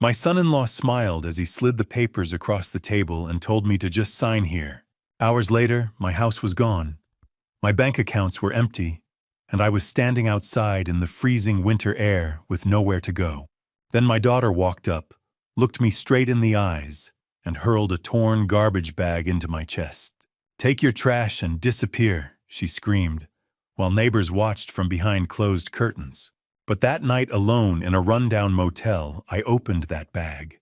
My son-in-law smiled as he slid the papers across the table and told me to just sign here. Hours later, my house was gone. My bank accounts were empty, and I was standing outside in the freezing winter air with nowhere to go. Then my daughter walked up, looked me straight in the eyes, and hurled a torn garbage bag into my chest. "Take your trash and disappear," she screamed, while neighbors watched from behind closed curtains. But that night alone in a rundown motel, I opened that bag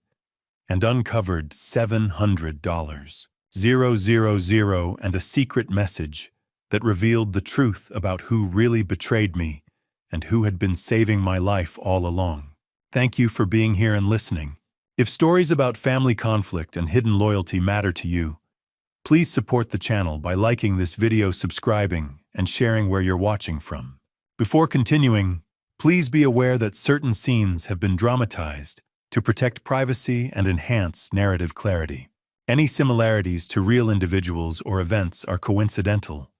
and uncovered $700, 000, and a secret message that revealed the truth about who really betrayed me and who had been saving my life all along. Thank you for being here and listening. If stories about family conflict and hidden loyalty matter to you, please support the channel by liking this video, subscribing, and sharing where you're watching from. Before continuing, please be aware that certain scenes have been dramatized to protect privacy and enhance narrative clarity. Any similarities to real individuals or events are coincidental,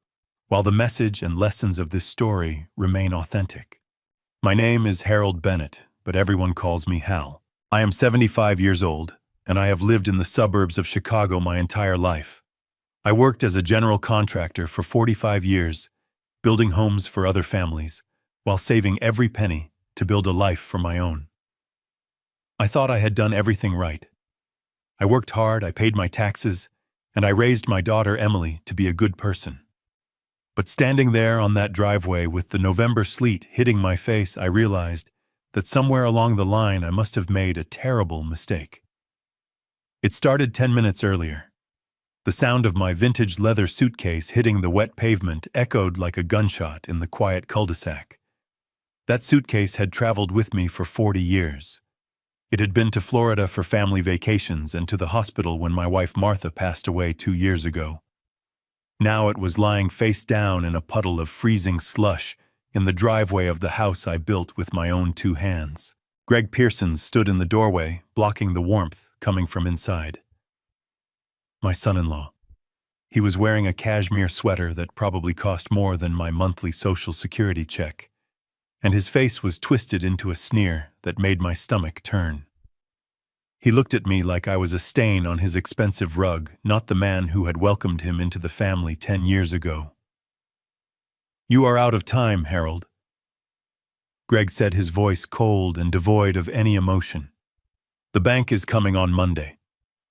while the message and lessons of this story remain authentic. My name is Harold Bennett, but everyone calls me Hal. I am 75 years old, and I have lived in the suburbs of Chicago my entire life. I worked as a general contractor for 45 years, building homes for other families, while saving every penny to build a life for my own. I thought I had done everything right. I worked hard, I paid my taxes, and I raised my daughter Emily to be a good person. But standing there on that driveway with the November sleet hitting my face, I realized that somewhere along the line I must have made a terrible mistake. It started 10 minutes earlier. The sound of my vintage leather suitcase hitting the wet pavement echoed like a gunshot in the quiet cul-de-sac. That suitcase had traveled with me for 40 years. It had been to Florida for family vacations and to the hospital when my wife Martha passed away 2 years ago. Now it was lying face down in a puddle of freezing slush in the driveway of the house I built with my own 2 hands. Greg Pearson stood in the doorway, blocking the warmth coming from inside. My son-in-law. He was wearing a cashmere sweater that probably cost more than my monthly Social Security check, and his face was twisted into a sneer that made my stomach turn. He looked at me like I was a stain on his expensive rug, not the man who had welcomed him into the family 10 years ago. "You are out of time, Harold," Greg said, his voice cold and devoid of any emotion. "The bank is coming on Monday.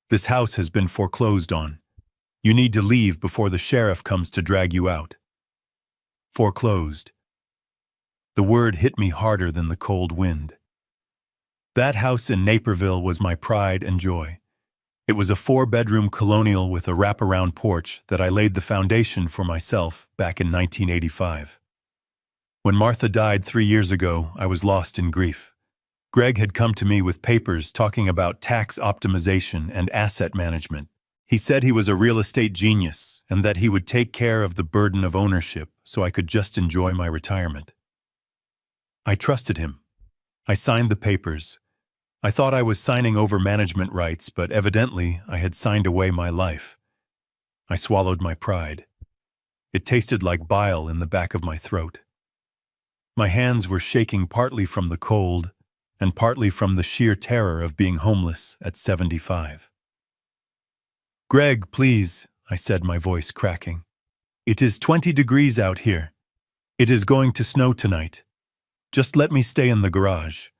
This house has been foreclosed on. You need to leave before the sheriff comes to drag you out." Foreclosed. The word hit me harder than the cold wind. That house in Naperville was my pride and joy. It was a 4-bedroom colonial with a wraparound porch that I laid the foundation for myself back in 1985. When Martha died 3 years ago, I was lost in grief. Greg had come to me with papers talking about tax optimization and asset management. He said he was a real estate genius and that he would take care of the burden of ownership so I could just enjoy my retirement. I trusted him. I signed the papers. I thought I was signing over management rights, but evidently I had signed away my life. I swallowed my pride. It tasted like bile in the back of my throat. My hands were shaking partly from the cold and partly from the sheer terror of being homeless at 75. "Greg, please," I said, my voice cracking. "It is 20 degrees out here. It is going to snow tonight. Just let me stay in the garage.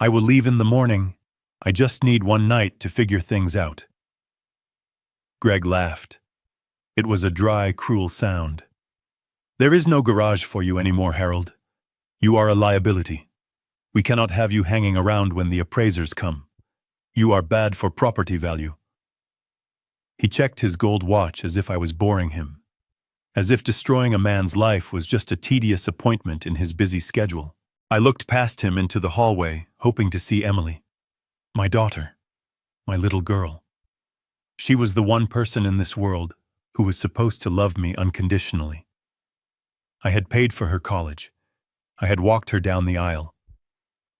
I will leave in the morning. I just need one night to figure things out." Greg laughed. It was a dry, cruel sound. "There is no garage for you anymore, Harold. You are a liability. We cannot have you hanging around when the appraisers come. You are bad for property value." He checked his gold watch as if I was boring him, as if destroying a man's life was just a tedious appointment in his busy schedule. I looked past him into the hallway, hoping to see Emily. My daughter. My little girl. She was the one person in this world who was supposed to love me unconditionally. I had paid for her college. I had walked her down the aisle.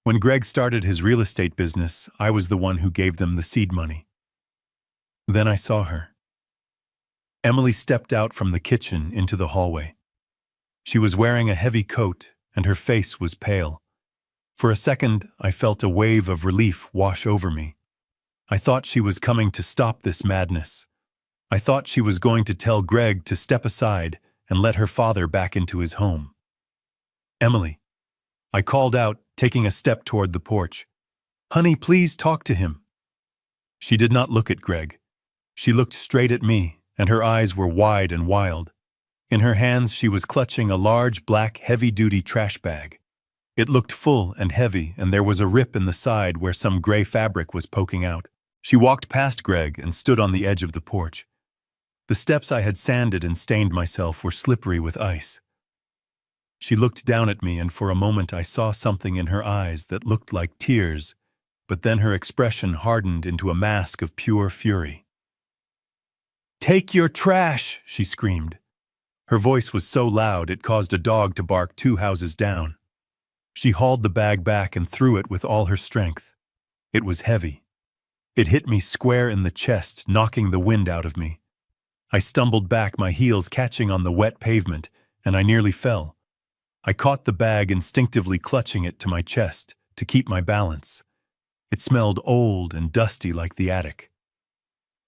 When Greg started his real estate business, I was the one who gave them the seed money. Then I saw her. Emily stepped out from the kitchen into the hallway. She was wearing a heavy coat, and her face was pale. For a second, I felt a wave of relief wash over me. I thought she was coming to stop this madness. I thought she was going to tell Greg to step aside and let her father back into his home. "Emily," I called out, taking a step toward the porch. "Honey, please talk to him." She did not look at Greg. She looked straight at me, and her eyes were wide and wild. In her hands she was clutching a large black heavy-duty trash bag. It looked full and heavy, and there was a rip in the side where some gray fabric was poking out. She walked past Greg and stood on the edge of the porch. The steps I had sanded and stained myself were slippery with ice. She looked down at me, and for a moment I saw something in her eyes that looked like tears, but then her expression hardened into a mask of pure fury. "Take your trash!" she screamed. Her voice was so loud it caused a dog to bark 2 houses down. She hauled the bag back and threw it with all her strength. It was heavy. It hit me square in the chest, knocking the wind out of me. I stumbled back, my heels catching on the wet pavement, and I nearly fell. I caught the bag, instinctively clutching it to my chest to keep my balance. It smelled old and dusty like the attic.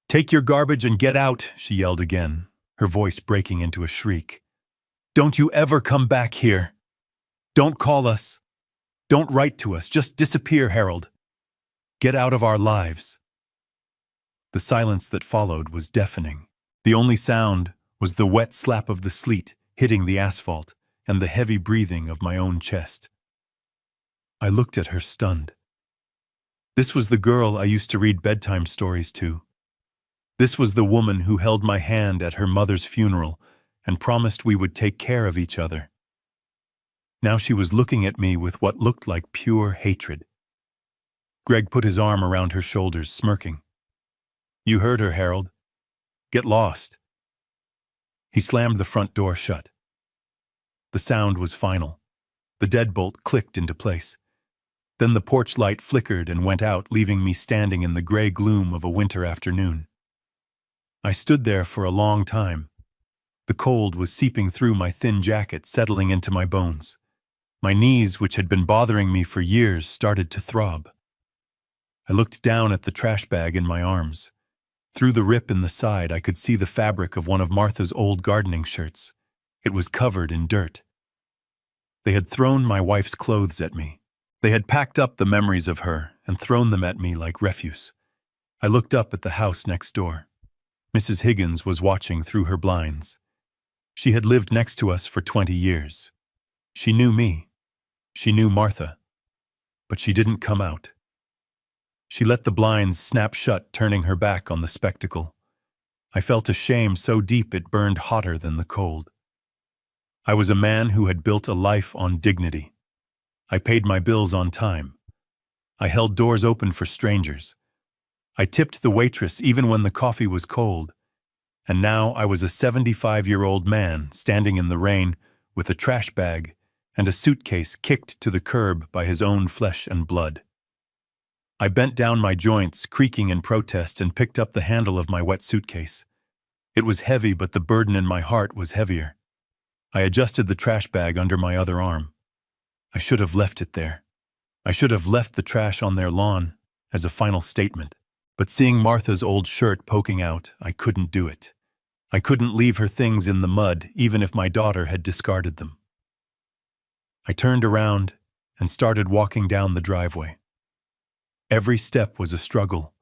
"Take your garbage and get out," she yelled again, her voice breaking into a shriek. "Don't you ever come back here. Don't call us. Don't write to us. Just disappear, Harold. Get out of our lives." The silence that followed was deafening. The only sound was the wet slap of the sleet hitting the asphalt and the heavy breathing of my own chest. I looked at her stunned. This was the girl I used to read bedtime stories to. This was the woman who held my hand at her mother's funeral and promised we would take care of each other. Now she was looking at me with what looked like pure hatred. Greg put his arm around her shoulders, smirking. "You heard her, Harold. Get lost." He slammed the front door shut. The sound was final. The deadbolt clicked into place. Then the porch light flickered and went out, leaving me standing in the gray gloom of a winter afternoon. I stood there for a long time. The cold was seeping through my thin jacket, settling into my bones. My knees, which had been bothering me for years, started to throb. I looked down at the trash bag in my arms. Through the rip in the side, I could see the fabric of one of Martha's old gardening shirts. It was covered in dirt. They had thrown my wife's clothes at me. They had packed up the memories of her and thrown them at me like refuse. I looked up at the house next door. Mrs. Higgins was watching through her blinds. She had lived next to us for 20 years. She knew me. She knew Martha. But she didn't come out. She let the blinds snap shut, turning her back on the spectacle. I felt a shame so deep it burned hotter than the cold. I was a man who had built a life on dignity. I paid my bills on time. I held doors open for strangers. I tipped the waitress even when the coffee was cold. And now I was a 75-year-old man standing in the rain with a trash bag and a suitcase kicked to the curb by his own flesh and blood. I bent down my joints, creaking in protest, and picked up the handle of my wet suitcase. It was heavy, but the burden in my heart was heavier. I adjusted the trash bag under my other arm. I should have left it there. I should have left the trash on their lawn as a final statement. But seeing Martha's old shirt poking out, I couldn't do it. I couldn't leave her things in the mud, even if my daughter had discarded them. I turned around and started walking down the driveway. Every step was a struggle.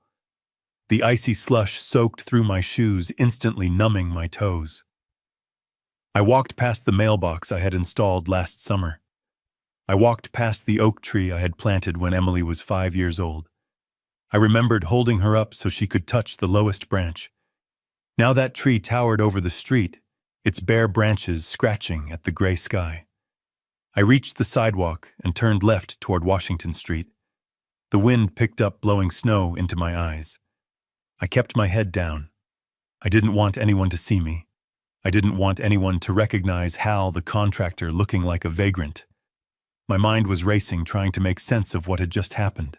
The icy slush soaked through my shoes, instantly numbing my toes. I walked past the mailbox I had installed last summer. I walked past the oak tree I had planted when Emily was 5 years old. I remembered holding her up so she could touch the lowest branch. Now that tree towered over the street, its bare branches scratching at the gray sky. I reached the sidewalk and turned left toward Washington Street. The wind picked up, blowing snow into my eyes. I kept my head down. I didn't want anyone to see me. I didn't want anyone to recognize Hal, the contractor, looking like a vagrant. My mind was racing, trying to make sense of what had just happened.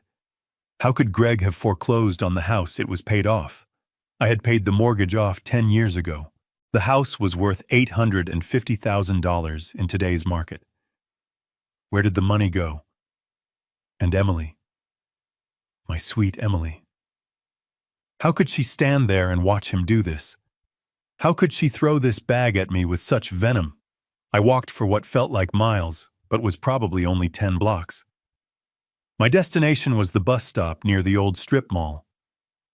How could Greg have foreclosed on the house? It was paid off. I had paid the mortgage off 10 years ago. The house was worth $850,000 in today's market. Where did the money go? And Emily, my sweet Emily. How could she stand there and watch him do this? How could she throw this bag at me with such venom? I walked for what felt like miles, but was probably only 10 blocks. My destination was the bus stop near the old strip mall.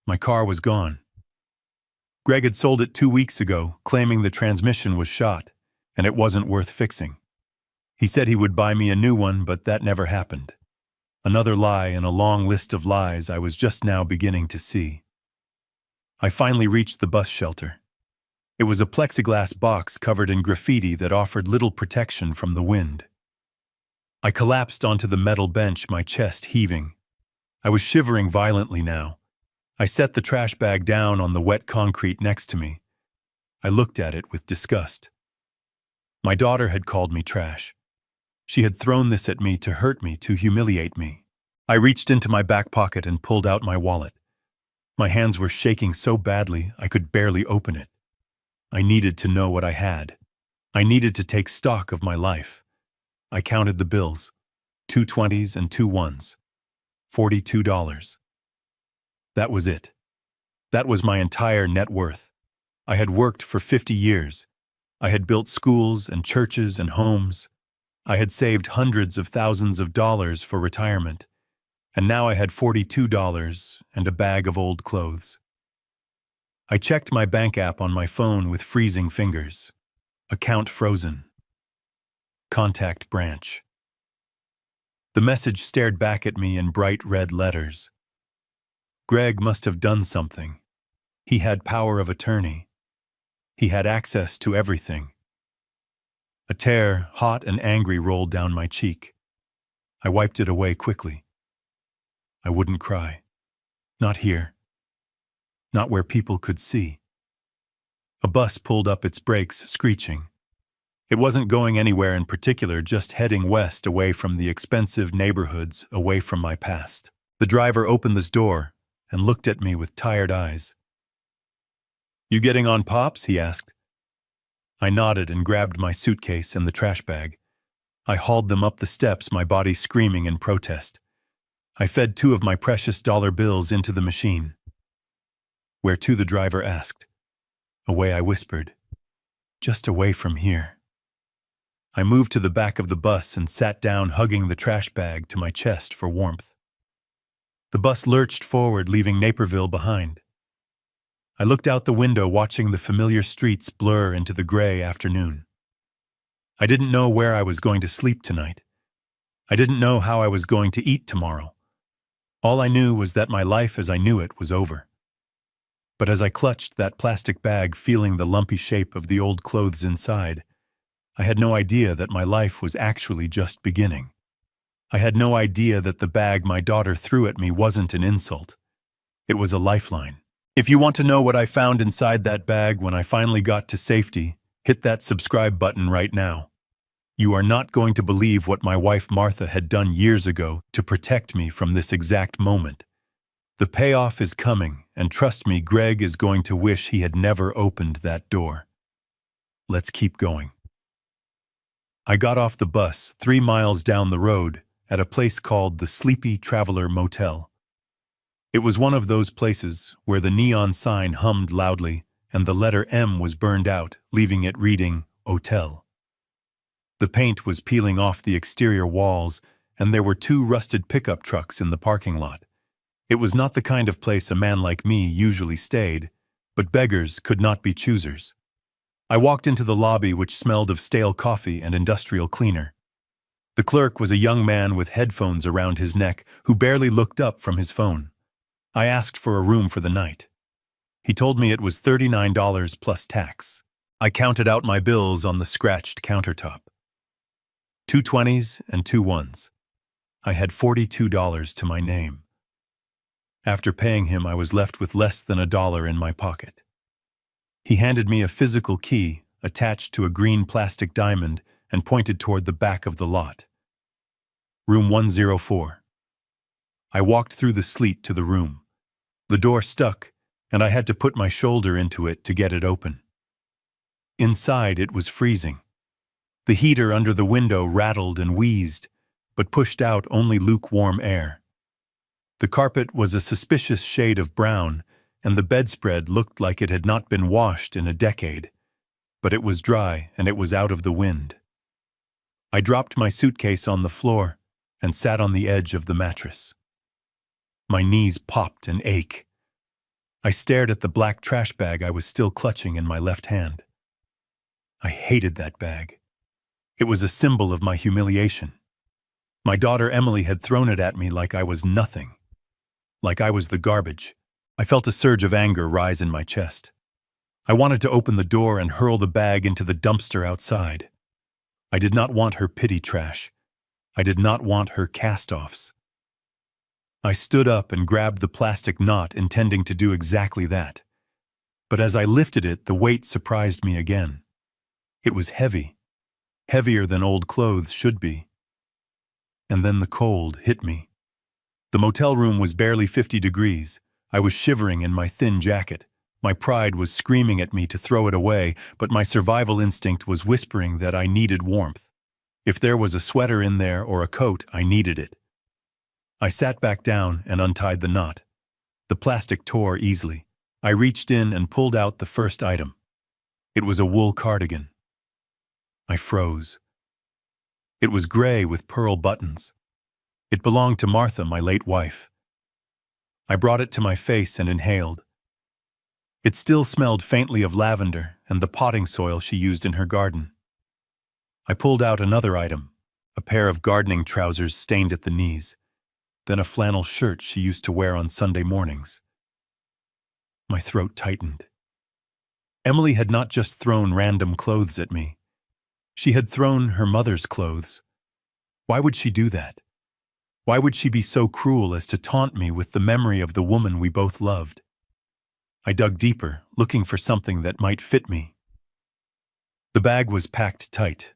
My car was gone. Greg had sold it 2 weeks ago, claiming the transmission was shot, and it wasn't worth fixing. He said he would buy me a new one, but that never happened. Another lie in a long list of lies I was just now beginning to see. I finally reached the bus shelter. It was a plexiglass box covered in graffiti that offered little protection from the wind. I collapsed onto the metal bench, my chest heaving. I was shivering violently now. I set the trash bag down on the wet concrete next to me. I looked at it with disgust. My daughter had called me trash. She had thrown this at me to hurt me, to humiliate me. I reached into my back pocket and pulled out my wallet. My hands were shaking so badly I could barely open it. I needed to know what I had. I needed to take stock of my life. I counted the bills, 2 20s and 2 1s, $42. That was it. That was my entire net worth. I had worked for 50 years. I had built schools and churches and homes. I had saved hundreds of thousands of dollars for retirement. And now I had $42 and a bag of old clothes. I checked my bank app on my phone with freezing fingers. Account frozen. Contact branch. The message stared back at me in bright red letters. Greg must have done something. He had power of attorney. He had access to everything. A tear, hot and angry, rolled down my cheek. I wiped it away quickly. I wouldn't cry. Not here. Not where people could see. A bus pulled up its brakes, screeching. It wasn't going anywhere in particular, just heading west away from the expensive neighborhoods, away from my past. The driver opened this door and looked at me with tired eyes. "You getting on, Pops?" he asked. I nodded and grabbed my suitcase and the trash bag. I hauled them up the steps, my body screaming in protest. I fed 2 of my precious dollar bills into the machine. "Where to?" the driver asked. "Away," I whispered. "Just away from here." I moved to the back of the bus and sat down, hugging the trash bag to my chest for warmth. The bus lurched forward, leaving Naperville behind. I looked out the window, watching the familiar streets blur into the gray afternoon. I didn't know where I was going to sleep tonight. I didn't know how I was going to eat tomorrow. All I knew was that my life as I knew it was over. But as I clutched that plastic bag, feeling the lumpy shape of the old clothes inside, I had no idea that my life was actually just beginning. I had no idea that the bag my daughter threw at me wasn't an insult. It was a lifeline. If you want to know what I found inside that bag when I finally got to safety, hit that subscribe button right now. You are not going to believe what my wife Martha had done years ago to protect me from this exact moment. The payoff is coming, and trust me, Greg is going to wish he had never opened that door. Let's keep going. I got off the bus 3 miles down the road at a place called the Sleepy Traveler Motel. It was one of those places where the neon sign hummed loudly and the letter M was burned out, leaving it reading Hotel. The paint was peeling off the exterior walls, and there were 2 rusted pickup trucks in the parking lot. It was not the kind of place a man like me usually stayed, but beggars could not be choosers. I walked into the lobby, which smelled of stale coffee and industrial cleaner. The clerk was a young man with headphones around his neck who barely looked up from his phone. I asked for a room for the night. He told me it was $39 plus tax. I counted out my bills on the scratched countertop. 2 20s and 2 1s. I had $42 to my name. After paying him, I was left with less than $1 in my pocket. He handed me a physical key attached to a green plastic diamond and pointed toward the back of the lot. Room 104. I walked through the sleet to the room. The door stuck, and I had to put my shoulder into it to get it open. Inside, it was freezing. The heater under the window rattled and wheezed. but pushed out only lukewarm air. The carpet was a suspicious shade of brown, and the bedspread looked like it had not been washed in a decade, but it was dry and it was out of the wind. I dropped my suitcase on the floor and sat on the edge of the mattress. My knees popped and ached. I stared at the black trash bag I was still clutching in my left hand. I hated that bag. It was a symbol of my humiliation. My daughter Emily had thrown it at me like I was nothing, like I was the garbage. I felt a surge of anger rise in my chest. I wanted to open the door and hurl the bag into the dumpster outside. I did not want her pity trash. I did not want her cast-offs. I stood up and grabbed the plastic knot, intending to do exactly that. But as I lifted it, the weight surprised me again. It was heavy, heavier than old clothes should be. And then the cold hit me. The motel room was barely 50 degrees. I was shivering in my thin jacket. My pride was screaming at me to throw it away, but my survival instinct was whispering that I needed warmth. If there was a sweater in there or a coat, I needed it. I sat back down and untied the knot. The plastic tore easily. I reached in and pulled out the first item. It was a wool cardigan. I froze. It was gray with pearl buttons. It belonged to Martha, my late wife. I brought it to my face and inhaled. It still smelled faintly of lavender and the potting soil she used in her garden. I pulled out another item, a pair of gardening trousers stained at the knees, then a flannel shirt she used to wear on Sunday mornings. My throat tightened. Emily had not just thrown random clothes at me. She had thrown her mother's clothes. Why would she do that? Why would she be so cruel as to taunt me with the memory of the woman we both loved? I dug deeper, looking for something that might fit me. The bag was packed tight.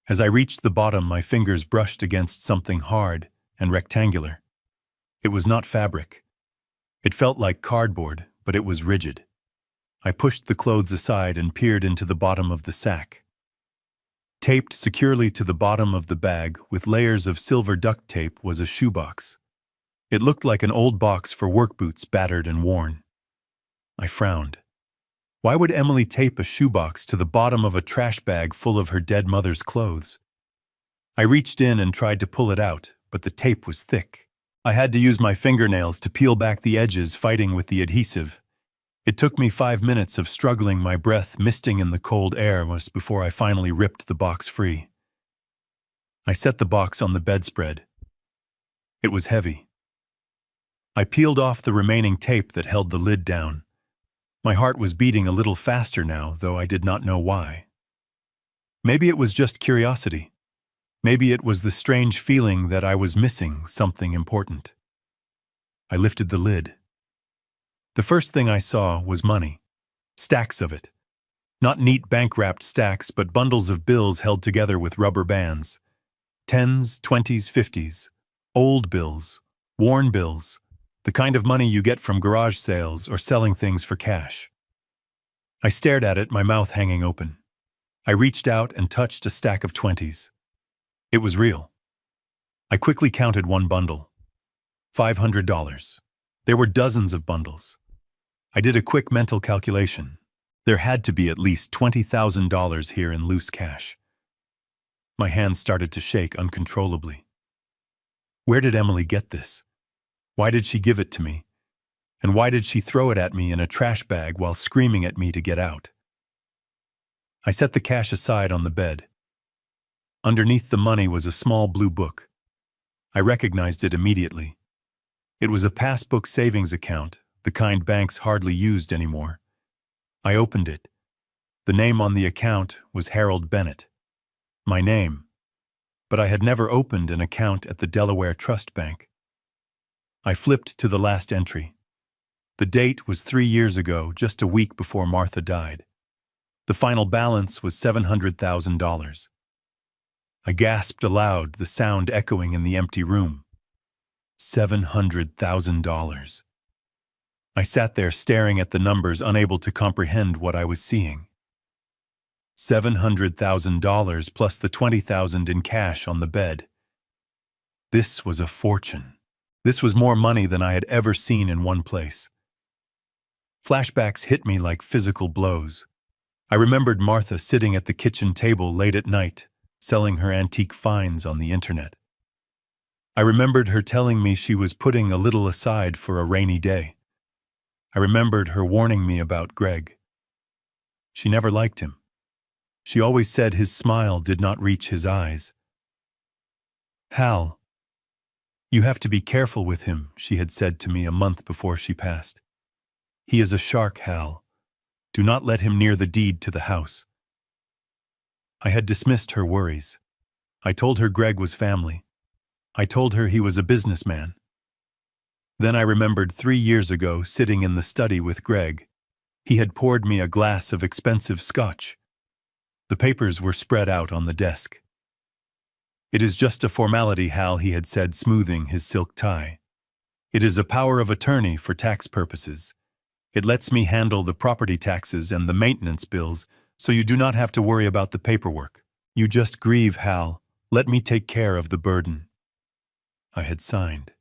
As I reached the bottom, my fingers brushed against something hard and rectangular. It was not fabric. It felt like cardboard, but it was rigid. I pushed the clothes aside and peered into the bottom of the sack. Taped securely to the bottom of the bag with layers of silver duct tape was a shoebox. It looked like an old box for work boots, battered and worn. I frowned. Why would Emily tape a shoebox to the bottom of a trash bag full of her dead mother's clothes? I reached in and tried to pull it out, but the tape was thick. I had to use my fingernails to peel back the edges, fighting with the adhesive. It took me 5 minutes of struggling, my breath misting in the cold air before I finally ripped the box free. I set the box on the bedspread. It was heavy. I peeled off the remaining tape that held the lid down. My heart was beating a little faster now, though I did not know why. Maybe it was just curiosity. Maybe it was the strange feeling that I was missing something important. I lifted the lid. The first thing I saw was money. Stacks of it. Not neat bank-wrapped stacks, but bundles of bills held together with rubber bands. 10s, 20s, 50s. Old bills. Worn bills. The kind of money you get from garage sales or selling things for cash. I stared at it, my mouth hanging open. I reached out and touched a stack of 20s. It was real. I quickly counted one bundle. $500. There were dozens of bundles. I did a quick mental calculation. There had to be at least $20,000 here in loose cash. My hands started to shake uncontrollably. Where did Emily get this? Why did she give it to me? And why did she throw it at me in a trash bag while screaming at me to get out? I set the cash aside on the bed. Underneath the money was a small blue book. I recognized it immediately. It was a passbook savings account, the kind banks hardly used anymore. I opened it. The name on the account was Harold Bennett. My name. But I had never opened an account at the Delaware Trust Bank. I flipped to the last entry. The date was 3 years ago, just a week before Martha died. The final balance was $700,000. I gasped aloud, the sound echoing in the empty room. $700,000. I sat there staring at the numbers, unable to comprehend what I was seeing. $700,000 plus the $20,000 in cash on the bed. This was a fortune. This was more money than I had ever seen in one place. Flashbacks hit me like physical blows. I remembered Martha sitting at the kitchen table late at night, selling her antique finds on the internet. I remembered her telling me she was putting a little aside for a rainy day. I remembered her warning me about Greg. She never liked him. She always said his smile did not reach his eyes. "Hal, you have to be careful with him," she had said to me a month before she passed. "He is a shark, Hal. Do not let him near the deed to the house." I had dismissed her worries. I told her Greg was family. I told her he was a businessman. Then I remembered 3 years ago sitting in the study with Greg. He had poured me a glass of expensive scotch. The papers were spread out on the desk. "It is just a formality, Hal," he had said, smoothing his silk tie. "It is a power of attorney for tax purposes. It lets me handle the property taxes and the maintenance bills, so you do not have to worry about the paperwork. You just grieve, Hal. Let me take care of the burden." I had signed.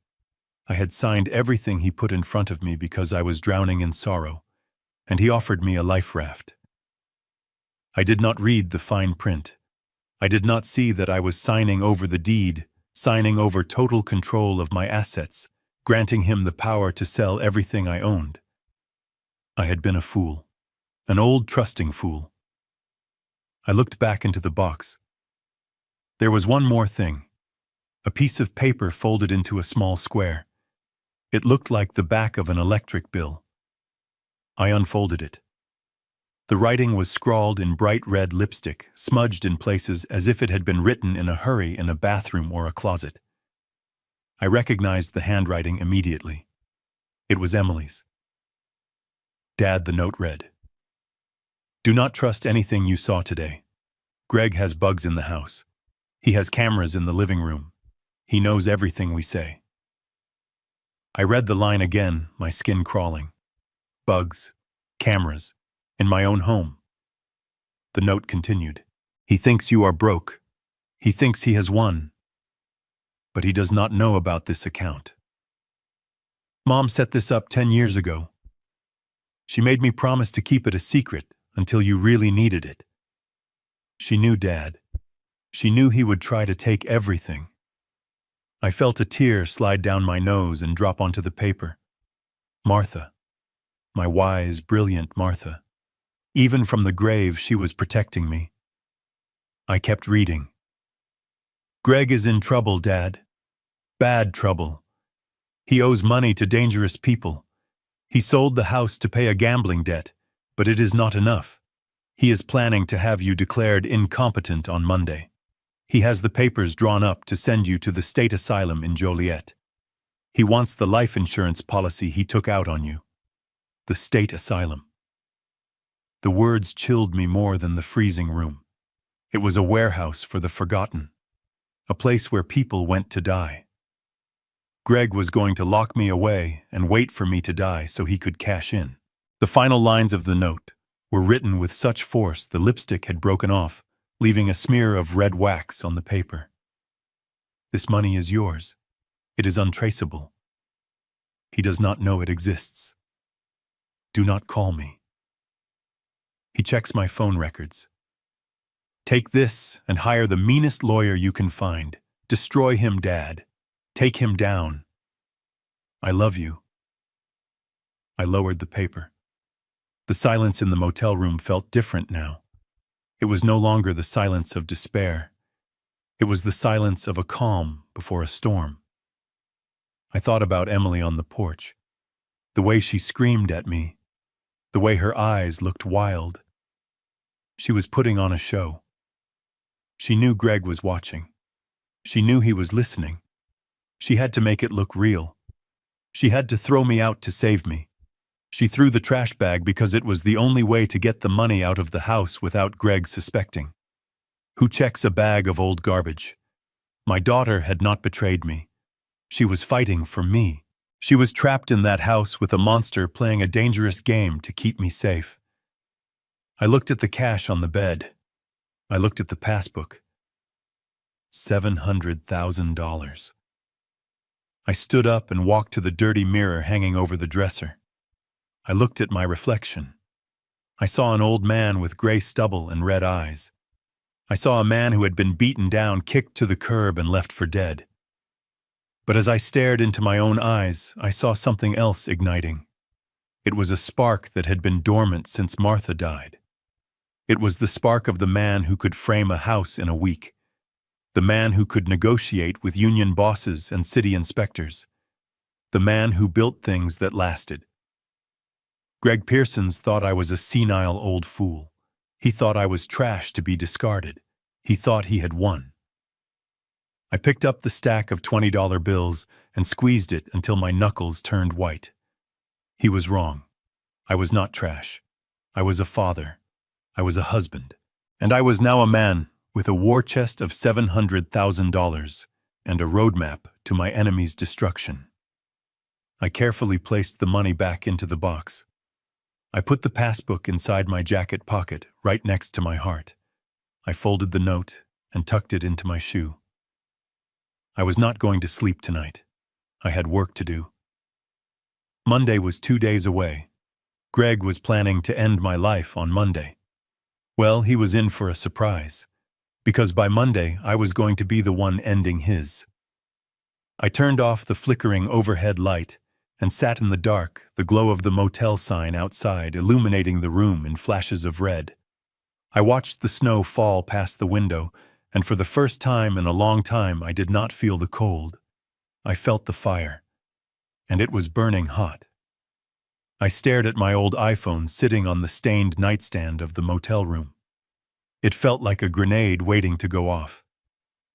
I had signed everything he put in front of me because I was drowning in sorrow, and he offered me a life raft. I did not read the fine print. I did not see that I was signing over the deed, signing over total control of my assets, granting him the power to sell everything I owned. I had been a fool, an old trusting fool. I looked back into the box. There was one more thing, a piece of paper folded into a small square. It looked like the back of an electric bill. I unfolded it. The writing was scrawled in bright red lipstick, smudged in places as if it had been written in a hurry in a bathroom or a closet. I recognized the handwriting immediately. It was Emily's. "Dad," the note read. "Do not trust anything you saw today. Greg has bugs in the house. He has cameras in the living room. He knows everything we say." I read the line again, my skin crawling. Bugs, cameras, in my own home. The note continued. "He thinks you are broke. He thinks he has won. But he does not know about this account. Mom set this up 10 years ago. She made me promise to keep it a secret until you really needed it. She knew Dad. She knew he would try to take everything." I felt a tear slide down my nose and drop onto the paper. Martha. My wise, brilliant Martha. Even from the grave, she was protecting me. I kept reading. "Greg is in trouble, Dad. Bad trouble. He owes money to dangerous people. He sold the house to pay a gambling debt, but it is not enough. He is planning to have you declared incompetent on Monday. He has the papers drawn up to send you to the state asylum in Joliet. He wants the life insurance policy he took out on you. The state asylum." The words chilled me more than the freezing room. It was a warehouse for the forgotten, a place where people went to die. Greg was going to lock me away and wait for me to die so he could cash in. The final lines of the note were written with such force the lipstick had broken off, leaving a smear of red wax on the paper. "This money is yours. It is untraceable. He does not know it exists. Do not call me. He checks my phone records. Take this and hire the meanest lawyer you can find. Destroy him, Dad. Take him down. I love you." I lowered the paper. The silence in the motel room felt different now. It was no longer the silence of despair. It was the silence of a calm before a storm. I thought about Emily on the porch, the way she screamed at me, the way her eyes looked wild. She was putting on a show. She knew Greg was watching. She knew he was listening. She had to make it look real. She had to throw me out to save me. She threw the trash bag because it was the only way to get the money out of the house without Greg suspecting. Who checks a bag of old garbage? My daughter had not betrayed me. She was fighting for me. She was trapped in that house with a monster playing a dangerous game to keep me safe. I looked at the cash on the bed. I looked at the passbook. $700,000. I stood up and walked to the dirty mirror hanging over the dresser. I looked at my reflection. I saw an old man with gray stubble and red eyes. I saw a man who had been beaten down, kicked to the curb, and left for dead. But as I stared into my own eyes, I saw something else igniting. It was a spark that had been dormant since Martha died. It was the spark of the man who could frame a house in a week, the man who could negotiate with union bosses and city inspectors, the man who built things that lasted. Greg Pearsons thought I was a senile old fool. He thought I was trash to be discarded. He thought he had won. I picked up the stack of $20 bills and squeezed it until my knuckles turned white. He was wrong. I was not trash. I was a father. I was a husband. And I was now a man with a war chest of $700,000 and a roadmap to my enemy's destruction. I carefully placed the money back into the box. I put the passbook inside my jacket pocket, right next to my heart. I folded the note and tucked it into my shoe. I was not going to sleep tonight. I had work to do. Monday was 2 days away. Greg was planning to end my life on Monday. Well, he was in for a surprise, because by Monday I was going to be the one ending his. I turned off the flickering overhead light and sat in the dark, the glow of the motel sign outside illuminating the room in flashes of red. I watched the snow fall past the window, and for the first time in a long time I did not feel the cold. I felt the fire, and it was burning hot. I stared at my old iPhone sitting on the stained nightstand of the motel room. It felt like a grenade waiting to go off.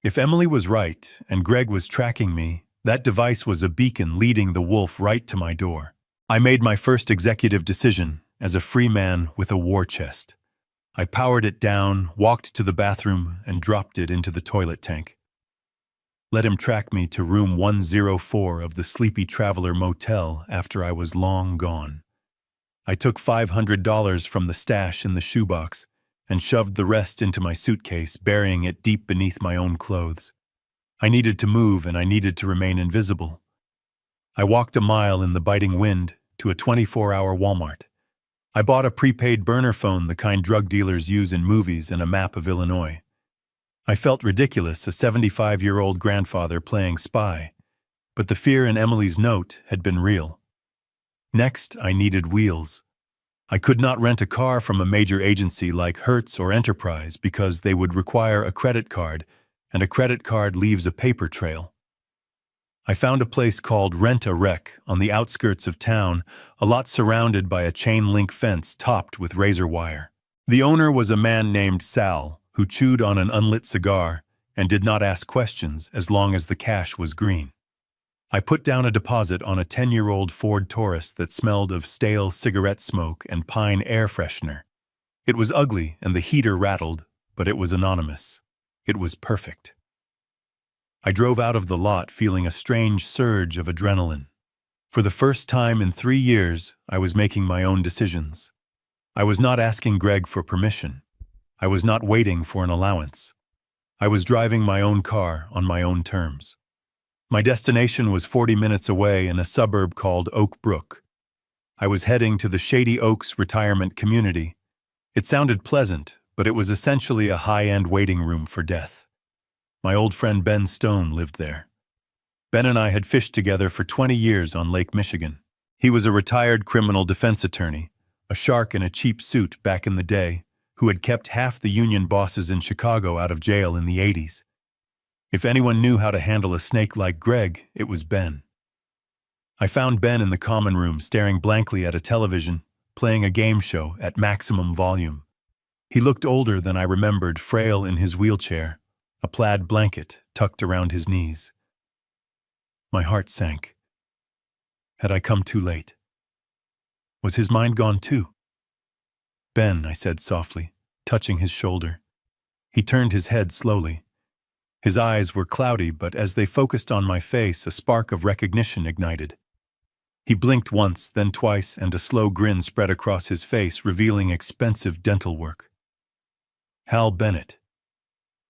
If Emily was right and Greg was tracking me, that device was a beacon leading the wolf right to my door. I made my first executive decision as a free man with a war chest. I powered it down, walked to the bathroom, and dropped it into the toilet tank. Let him track me to room 104 of the Sleepy Traveler Motel after I was long gone. I took $500 from the stash in the shoebox and shoved the rest into my suitcase, burying it deep beneath my own clothes. I needed to move and I needed to remain invisible. I walked a mile in the biting wind to a 24-hour Walmart. I bought a prepaid burner phone, the kind drug dealers use in movies, and a map of Illinois. I felt ridiculous, a 75-year-old grandfather playing spy, but the fear in Emily's note had been real. Next, I needed wheels. I could not rent a car from a major agency like Hertz or Enterprise because they would require a credit card, and a credit card leaves a paper trail. I found a place called Rent-A-Wreck on the outskirts of town, a lot surrounded by a chain-link fence topped with razor wire. The owner was a man named Sal, who chewed on an unlit cigar and did not ask questions as long as the cash was green. I put down a deposit on a 10-year-old Ford Taurus that smelled of stale cigarette smoke and pine air freshener. It was ugly and the heater rattled, but it was anonymous. It was perfect. I drove out of the lot feeling a strange surge of adrenaline. For the first time in 3 years, I was making my own decisions. I was not asking Greg for permission. I was not waiting for an allowance. I was driving my own car on my own terms. My destination was 40 minutes away in a suburb called Oak Brook. I was heading to the Shady Oaks retirement community. It sounded pleasant, but it was essentially a high-end waiting room for death. My old friend Ben Stone lived there. Ben and I had fished together for 20 years on Lake Michigan. He was a retired criminal defense attorney, a shark in a cheap suit back in the day, who had kept half the union bosses in Chicago out of jail in the 80s. If anyone knew how to handle a snake like Greg, it was Ben. I found Ben in the common room staring blankly at a television, playing a game show at maximum volume. He looked older than I remembered, frail in his wheelchair, a plaid blanket tucked around his knees. My heart sank. Had I come too late? Was his mind gone too? Ben, I said softly, touching his shoulder. He turned his head slowly. His eyes were cloudy, but as they focused on my face, a spark of recognition ignited. He blinked once, then twice, and a slow grin spread across his face, revealing expensive dental work. Hal Bennett.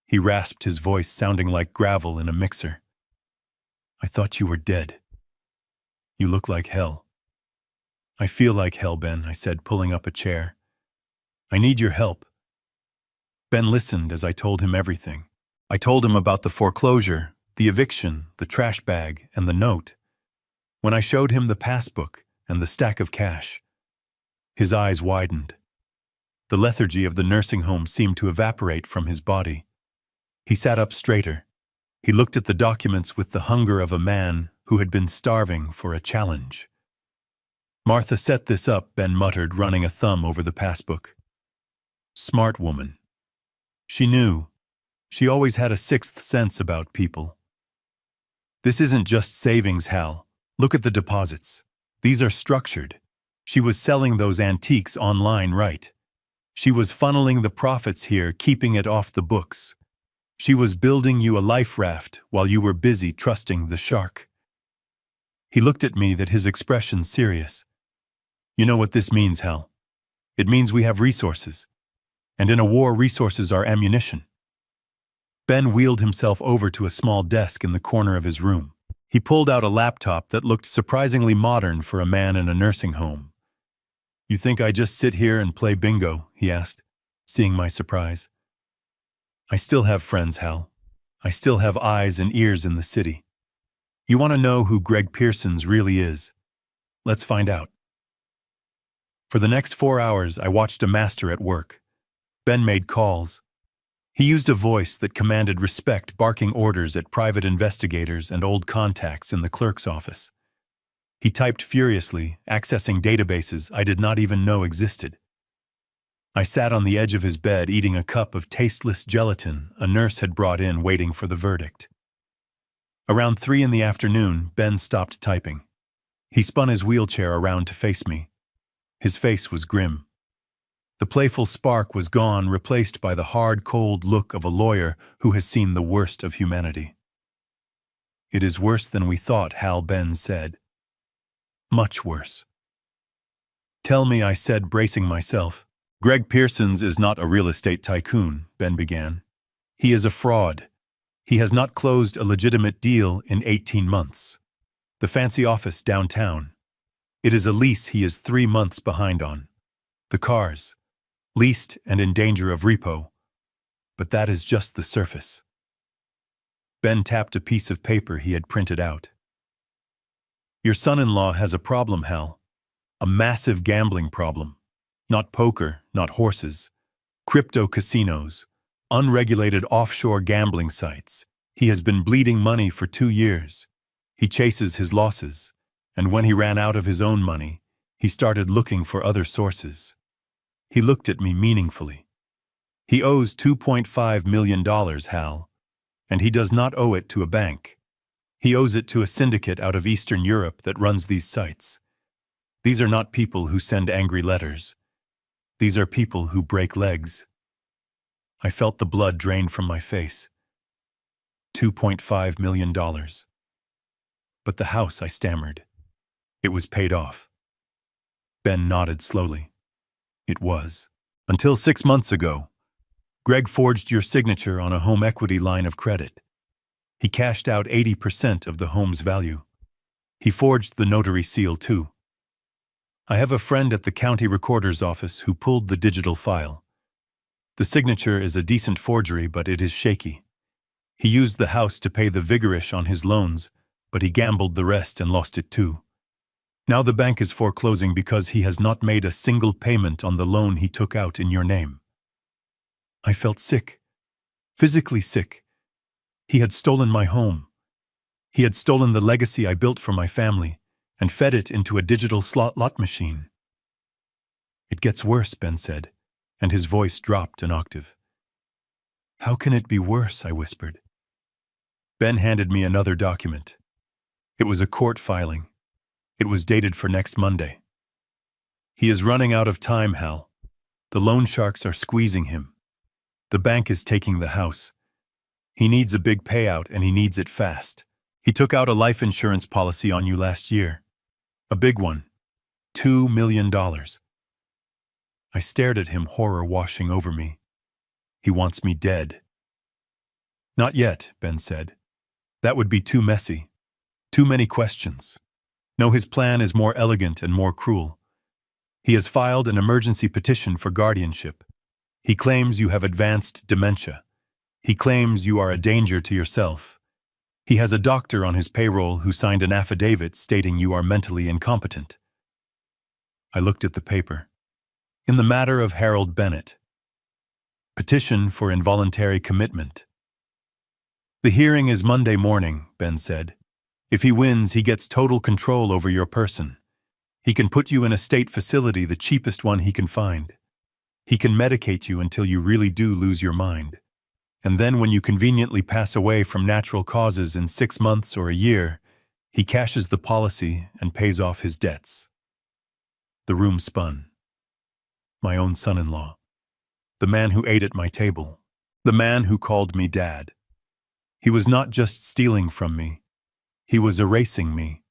He rasped his voice, sounding like gravel in a mixer. I thought you were dead. You look like hell. I feel like hell, Ben, I said, pulling up a chair. I need your help. Ben listened as I told him everything. I told him about the foreclosure, the eviction, the trash bag, and the note. When I showed him the passbook and the stack of cash, his eyes widened. The lethargy of the nursing home seemed to evaporate from his body. He sat up straighter. He looked at the documents with the hunger of a man who had been starving for a challenge. Martha set this up, Ben muttered, running a thumb over the passbook. Smart woman. She knew. She always had a sixth sense about people. This isn't just savings, Hal. Look at the deposits. These are structured. She was selling those antiques online, right? She was funneling the profits here, keeping it off the books. She was building you a life raft while you were busy trusting the shark. He looked at me, that his expression serious. You know what this means, Hal? It means we have resources. And in a war, resources are ammunition. Ben wheeled himself over to a small desk in the corner of his room. He pulled out a laptop that looked surprisingly modern for a man in a nursing home. You think I just sit here and play bingo? He asked, seeing my surprise. I still have friends, Hal. I still have eyes and ears in the city. You want to know who Greg Pearsons really is? Let's find out. For the next 4 hours, I watched a master at work. Ben made calls. He used a voice that commanded respect, barking orders at private investigators and old contacts in the clerk's office. He typed furiously, accessing databases I did not even know existed. I sat on the edge of his bed eating a cup of tasteless gelatin a nurse had brought in, waiting for the verdict. Around 3 in the afternoon, Ben stopped typing. He spun his wheelchair around to face me. His face was grim. The playful spark was gone, replaced by the hard, cold look of a lawyer who has seen the worst of humanity. It is worse than we thought, Hal, Ben said. Much worse. Tell me, I said, bracing myself. Greg Pearsons is not a real estate tycoon, Ben began. He is a fraud. He has not closed a legitimate deal in 18 months. The fancy office downtown. It is a lease he is 3 months behind on. The cars. Leased and in danger of repo. But that is just the surface. Ben tapped a piece of paper he had printed out. Your son-in-law has a problem, Hal. A massive gambling problem. Not poker, not horses. Crypto casinos. Unregulated offshore gambling sites. He has been bleeding money for 2 years. He chases his losses. And when he ran out of his own money, he started looking for other sources. He looked at me meaningfully. He owes $2.5 million, Hal. And he does not owe it to a bank. He owes it to a syndicate out of Eastern Europe that runs these sites. These are not people who send angry letters. These are people who break legs. I felt the blood drain from my face. $2.5 million. But the house, I stammered. It was paid off. Ben nodded slowly. It was. Until 6 months ago, Greg forged your signature on a home equity line of credit. He cashed out 80% of the home's value. He forged the notary seal, too. I have a friend at the county recorder's office who pulled the digital file. The signature is a decent forgery, but it is shaky. He used the house to pay the vigorish on his loans, but he gambled the rest and lost it too. Now the bank is foreclosing because he has not made a single payment on the loan he took out in your name. I felt sick, physically sick. He had stolen my home. He had stolen the legacy I built for my family and fed it into a digital slot machine. It gets worse, Ben said, and his voice dropped an octave. How can it be worse? I whispered. Ben handed me another document. It was a court filing. It was dated for next Monday. He is running out of time, Hal. The loan sharks are squeezing him. The bank is taking the house. He needs a big payout and he needs it fast. He took out a life insurance policy on you last year. A big one. $2 million. I stared at him, horror washing over me. He wants me dead. Not yet, Ben said. That would be too messy. Too many questions. No, his plan is more elegant and more cruel. He has filed an emergency petition for guardianship. He claims you have advanced dementia. He claims you are a danger to yourself. He has a doctor on his payroll who signed an affidavit stating you are mentally incompetent. I looked at the paper. In the matter of Harold Bennett. Petition for involuntary commitment. The hearing is Monday morning, Ben said. If he wins, he gets total control over your person. He can put you in a state facility, the cheapest one he can find. He can medicate you until you really do lose your mind. And then when you conveniently pass away from natural causes in 6 months or a year, he cashes the policy and pays off his debts. The room spun. My own son-in-law. The man who ate at my table. The man who called me dad. He was not just stealing from me. He was erasing me.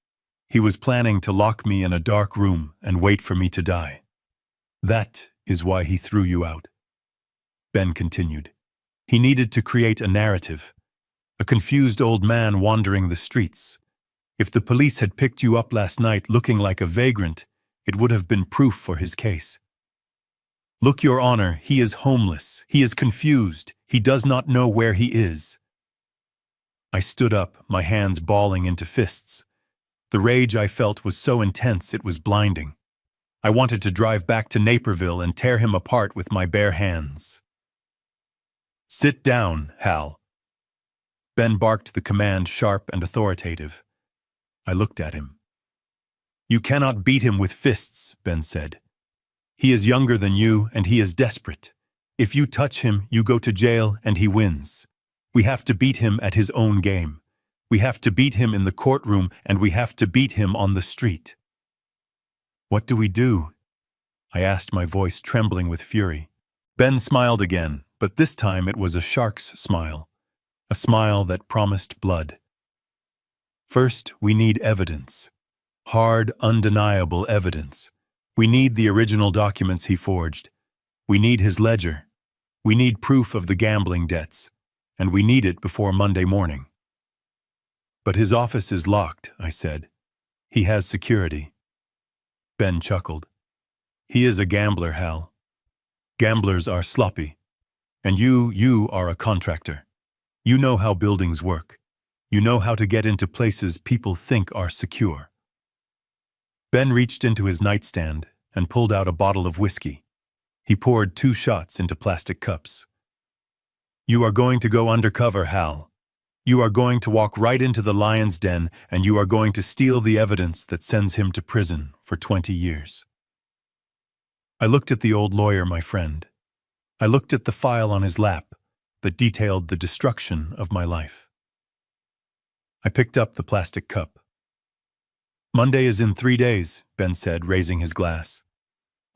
He was planning to lock me in a dark room and wait for me to die. That is why he threw you out. Ben continued. He needed to create a narrative. A confused old man wandering the streets. If the police had picked you up last night looking like a vagrant, it would have been proof for his case. Look, Your Honor, he is homeless. He is confused. He does not know where he is. I stood up, my hands balling into fists. The rage I felt was so intense it was blinding. I wanted to drive back to Naperville and tear him apart with my bare hands. Sit down, Hal. Ben barked the command, sharp and authoritative. I looked at him. You cannot beat him with fists, Ben said. He is younger than you and he is desperate. If you touch him, you go to jail and he wins. We have to beat him at his own game. We have to beat him in the courtroom and we have to beat him on the street. What do we do? I asked, my voice trembling with fury. Ben smiled again, but this time it was a shark's smile. A smile that promised blood. First, we need evidence. Hard, undeniable evidence. We need the original documents he forged. We need his ledger. We need proof of the gambling debts. And we need it before Monday morning. But his office is locked, I said. He has security. Ben chuckled. He is a gambler, Hal. Gamblers are sloppy. And you are a contractor. You know how buildings work. You know how to get into places people think are secure. Ben reached into his nightstand and pulled out a bottle of whiskey. He poured 2 shots into plastic cups. You are going to go undercover, Hal. You are going to walk right into the lion's den and you are going to steal the evidence that sends him to prison for 20 years. I looked at the old lawyer, my friend. I looked at the file on his lap that detailed the destruction of my life. I picked up the plastic cup. Monday is in 3 days, Ben said, raising his glass.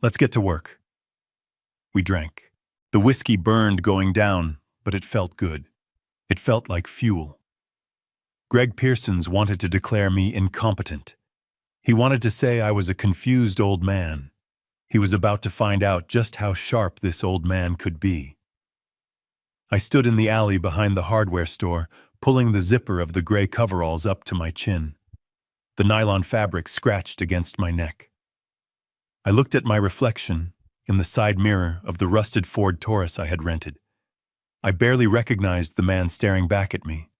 Let's get to work. We drank. The whiskey burned going down, but it felt good. It felt like fuel. Greg Pearsons wanted to declare me incompetent. He wanted to say I was a confused old man. He was about to find out just how sharp this old man could be. I stood in the alley behind the hardware store, pulling the zipper of the gray coveralls up to my chin. The nylon fabric scratched against my neck. I looked at my reflection in the side mirror of the rusted Ford Taurus I had rented. I barely recognized the man staring back at me.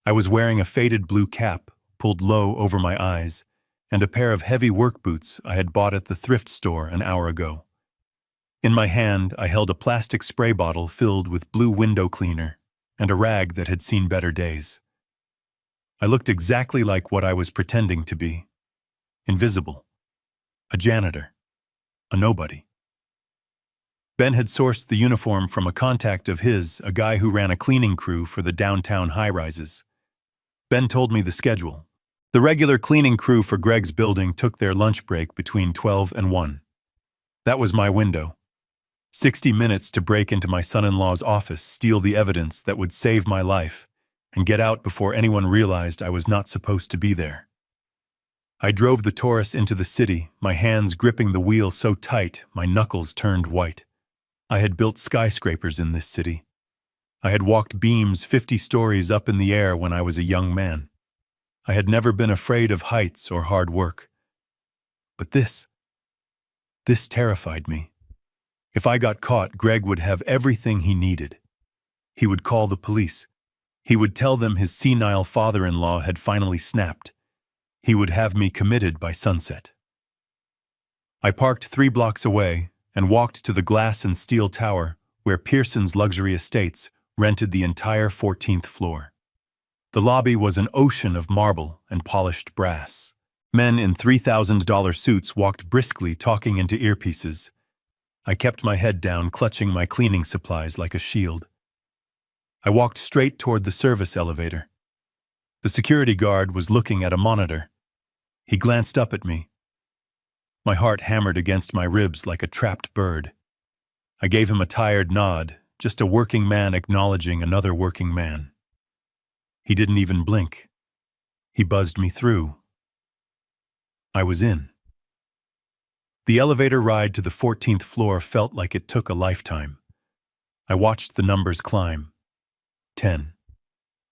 I was wearing a faded blue cap, pulled low over my eyes, and a pair of heavy work boots I had bought at the thrift store an hour ago. In my hand, I held a plastic spray bottle filled with blue window cleaner and a rag that had seen better days. I looked exactly like what I was pretending to be. Invisible. A janitor. A nobody. Ben had sourced the uniform from a contact of his, a guy who ran a cleaning crew for the downtown high-rises. Ben told me the schedule. The regular cleaning crew for Greg's building took their lunch break between 12 and 1. That was my window. 60 minutes to break into my son-in-law's office, steal the evidence that would save my life, and get out before anyone realized I was not supposed to be there. I drove the Taurus into the city, my hands gripping the wheel so tight my knuckles turned white. I had built skyscrapers in this city. I had walked beams 50 stories up in the air when I was a young man. I had never been afraid of heights or hard work. But this terrified me. If I got caught, Greg would have everything he needed. He would call the police. He would tell them his senile father-in-law had finally snapped. He would have me committed by sunset. I parked 3 blocks away and walked to the glass and steel tower where Pearson's luxury estates rented the entire 14th floor. The lobby was an ocean of marble and polished brass. Men in $3,000 suits walked briskly, talking into earpieces. I kept my head down, clutching my cleaning supplies like a shield. I walked straight toward the service elevator. The security guard was looking at a monitor. He glanced up at me. My heart hammered against my ribs like a trapped bird. I gave him a tired nod, just a working man acknowledging another working man. He didn't even blink. He buzzed me through. I was in. The elevator ride to the 14th floor felt like it took a lifetime. I watched the numbers climb. 10,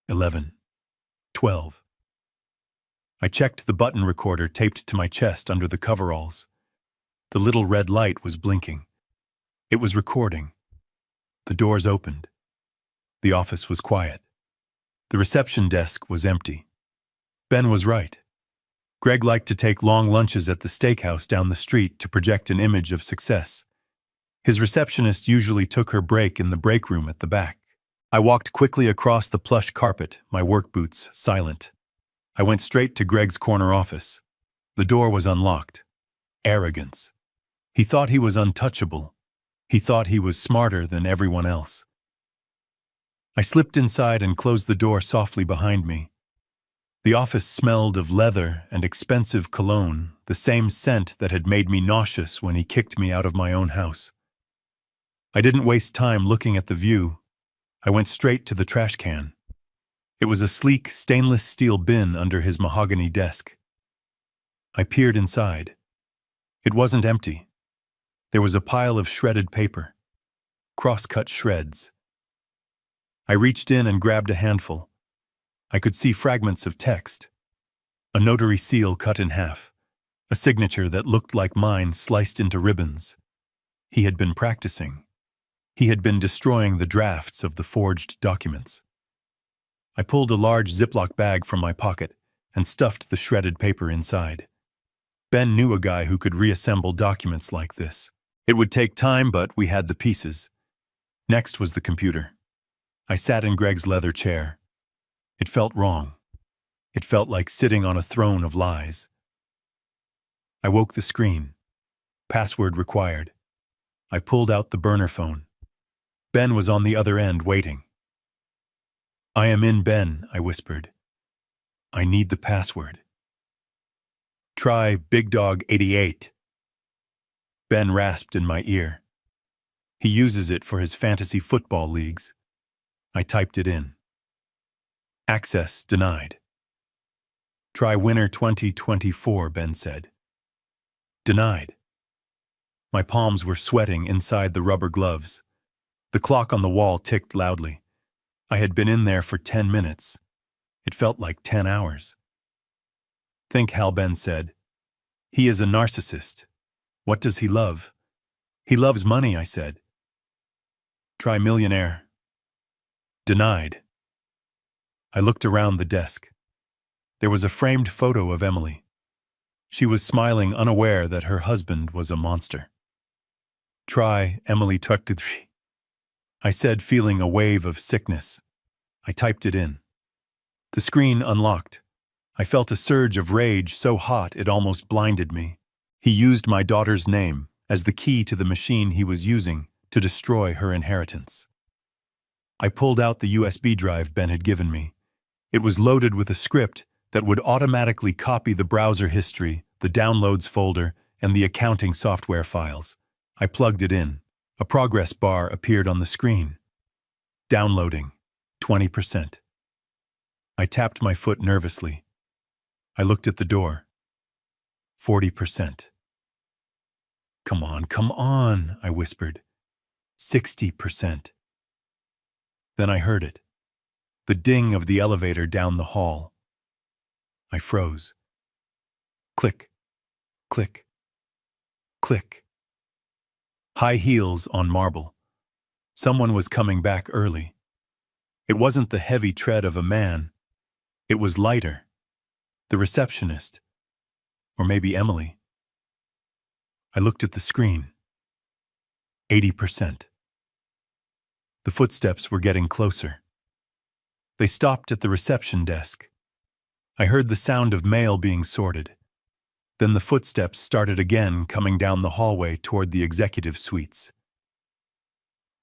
11, 12. I checked the button recorder taped to my chest under the coveralls. The little red light was blinking. It was recording. The doors opened. The office was quiet. The reception desk was empty. Ben was right. Greg liked to take long lunches at the steakhouse down the street to project an image of success. His receptionist usually took her break in the break room at the back. I walked quickly across the plush carpet, my work boots silent. I went straight to Greg's corner office. The door was unlocked. Arrogance. He thought he was untouchable. He thought he was smarter than everyone else. I slipped inside and closed the door softly behind me. The office smelled of leather and expensive cologne, the same scent that had made me nauseous when he kicked me out of my own house. I didn't waste time looking at the view. I went straight to the trash can. It was a sleek stainless steel bin under his mahogany desk. I peered inside. It wasn't empty. There was a pile of shredded paper, cross-cut shreds. I reached in and grabbed a handful. I could see fragments of text. A notary seal cut in half. A signature that looked like mine sliced into ribbons. He had been practicing. He had been destroying the drafts of the forged documents. I pulled a large Ziploc bag from my pocket and stuffed the shredded paper inside. Ben knew a guy who could reassemble documents like this. It would take time, but we had the pieces. Next was the computer. I sat in Greg's leather chair. It felt wrong. It felt like sitting on a throne of lies. I woke the screen. Password required. I pulled out the burner phone. Ben was on the other end, waiting. "I am in, Ben," I whispered. "I need the password." "Try Big Dog 88. Ben rasped in my ear. "He uses it for his fantasy football leagues." I typed it in. "Access denied." "Try Winner 2024, Ben said. Denied. My palms were sweating inside the rubber gloves. The clock on the wall ticked loudly. I had been in there for 10 minutes. It felt like 10 hours. "Think," Hal Ben said. "He is a narcissist. What does he love?" "He loves money," I said. "Try millionaire." Denied. I looked around the desk. There was a framed photo of Emily. She was smiling, unaware that her husband was a monster. "Try Emily Tucked," I said, feeling a wave of sickness. I typed it in. The screen unlocked. I felt a surge of rage so hot it almost blinded me. He used my daughter's name as the key to the machine he was using to destroy her inheritance. I pulled out the USB drive Ben had given me. It was loaded with a script that would automatically copy the browser history, the downloads folder, and the accounting software files. I plugged it in. A progress bar appeared on the screen. Downloading. 20%. I tapped my foot nervously. I looked at the door. 40%. Come on, I whispered. 60%. Then I heard it. The ding of the elevator down the hall. I froze. Click, click, click. High heels on marble. Someone was coming back early. It wasn't the heavy tread of a man. It was lighter. The receptionist. Or maybe Emily. I looked at the screen. 80%. The footsteps were getting closer. They stopped at the reception desk. I heard the sound of mail being sorted. Then the footsteps started again, coming down the hallway toward the executive suites.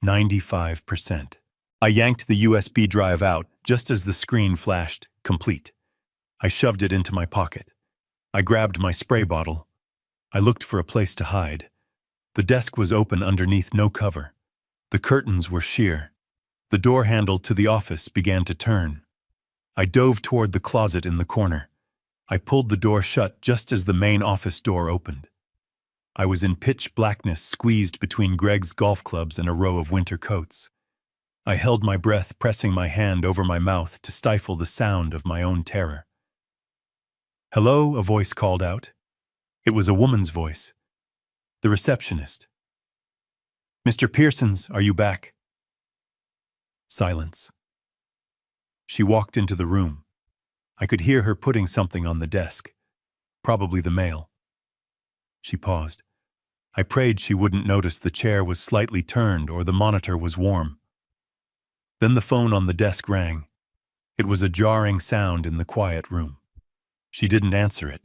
95%. I yanked the USB drive out just as the screen flashed, complete. I shoved it into my pocket. I grabbed my spray bottle. I looked for a place to hide. The desk was open underneath no cover. The curtains were sheer. The door handle to the office began to turn. I dove toward the closet in the corner. I pulled the door shut just as the main office door opened. I was in pitch blackness, squeezed between Greg's golf clubs and a row of winter coats. I held my breath, pressing my hand over my mouth to stifle the sound of my own terror. "Hello," a voice called out. It was a woman's voice. The receptionist. "Mr. Pearsons, are you back?" Silence. She walked into the room. I could hear her putting something on the desk. Probably the mail. She paused. I prayed she wouldn't notice the chair was slightly turned or the monitor was warm. Then the phone on the desk rang. It was a jarring sound in the quiet room. She didn't answer it.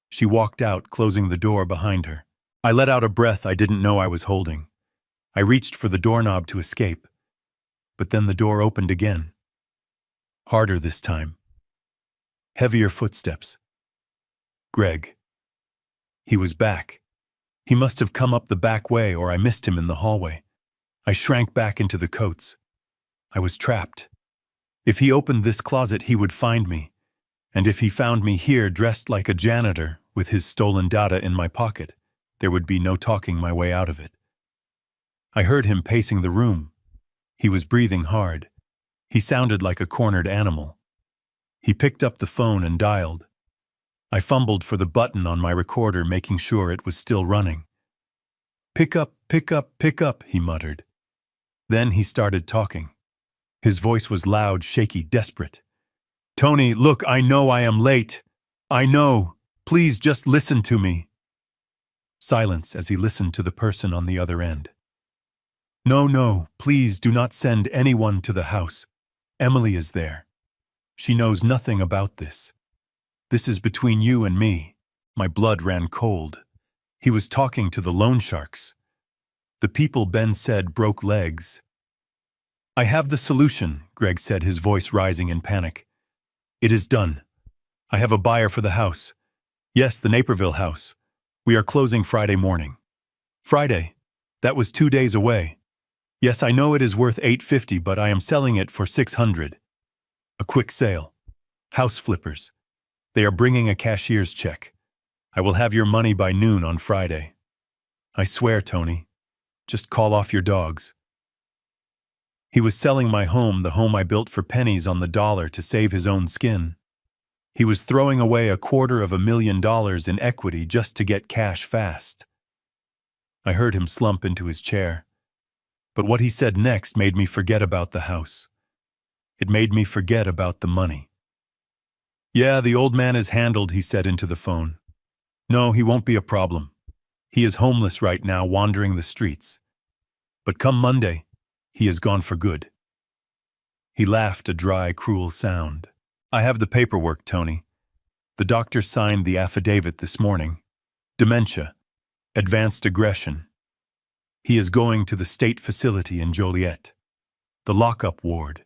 She walked out, closing the door behind her. I let out a breath I didn't know I was holding. I reached for the doorknob to escape. But then the door opened again. Harder this time. Heavier footsteps. Greg. He was back. He must have come up the back way, or I missed him in the hallway. I shrank back into the coats. I was trapped. If he opened this closet, he would find me. And if he found me here, dressed like a janitor, with his stolen data in my pocket, there would be no talking my way out of it. I heard him pacing the room. He was breathing hard. He sounded like a cornered animal. He picked up the phone and dialed. I fumbled for the button on my recorder, making sure it was still running. "Pick up, pick up, pick up," he muttered. Then he started talking. His voice was loud, shaky, desperate. "Tony, look, I know I am late. I know. Please just listen to me." Silence as he listened to the person on the other end. No, please do not send anyone to the house. Emily is there. She knows nothing about this. This is between you and me." My blood ran cold. He was talking to the loan sharks. The people Ben said broke legs. "I have the solution," Greg said, his voice rising in panic. "It is done. I have a buyer for the house. Yes, the Naperville house. We are closing Friday morning." "Friday? That was 2 days away." "Yes, I know it is worth $850, but I am selling it for $600. A quick sale. House flippers. They are bringing a cashier's check. I will have your money by noon on Friday. I swear, Tony. Just call off your dogs." He was selling my home, the home I built for pennies on the dollar to save his own skin. He was throwing away $250,000 in equity just to get cash fast. I heard him slump into his chair. But what he said next made me forget about the house. It made me forget about the money. "Yeah, the old man is handled," he said into the phone. "No, he won't be a problem. He is homeless right now, wandering the streets. But come Monday, he is gone for good." He laughed, a dry, cruel sound. "I have the paperwork, Tony. The doctor signed the affidavit this morning. Dementia. Advanced aggression. He is going to the state facility in Joliet. The lockup ward.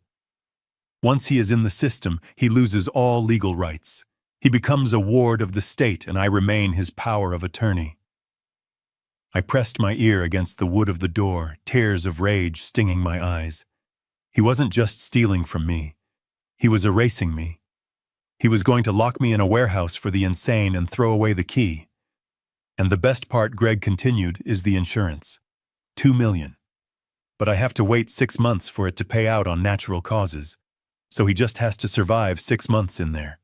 Once he is in the system, he loses all legal rights. He becomes a ward of the state, and I remain his power of attorney." I pressed my ear against the wood of the door, tears of rage stinging my eyes. He wasn't just stealing from me. He was erasing me. He was going to lock me in a warehouse for the insane and throw away the key. And the best part, Greg continued, is the insurance. $2 million. But I have to wait 6 months for it to pay out on natural causes. So he just has to survive 6 months in there.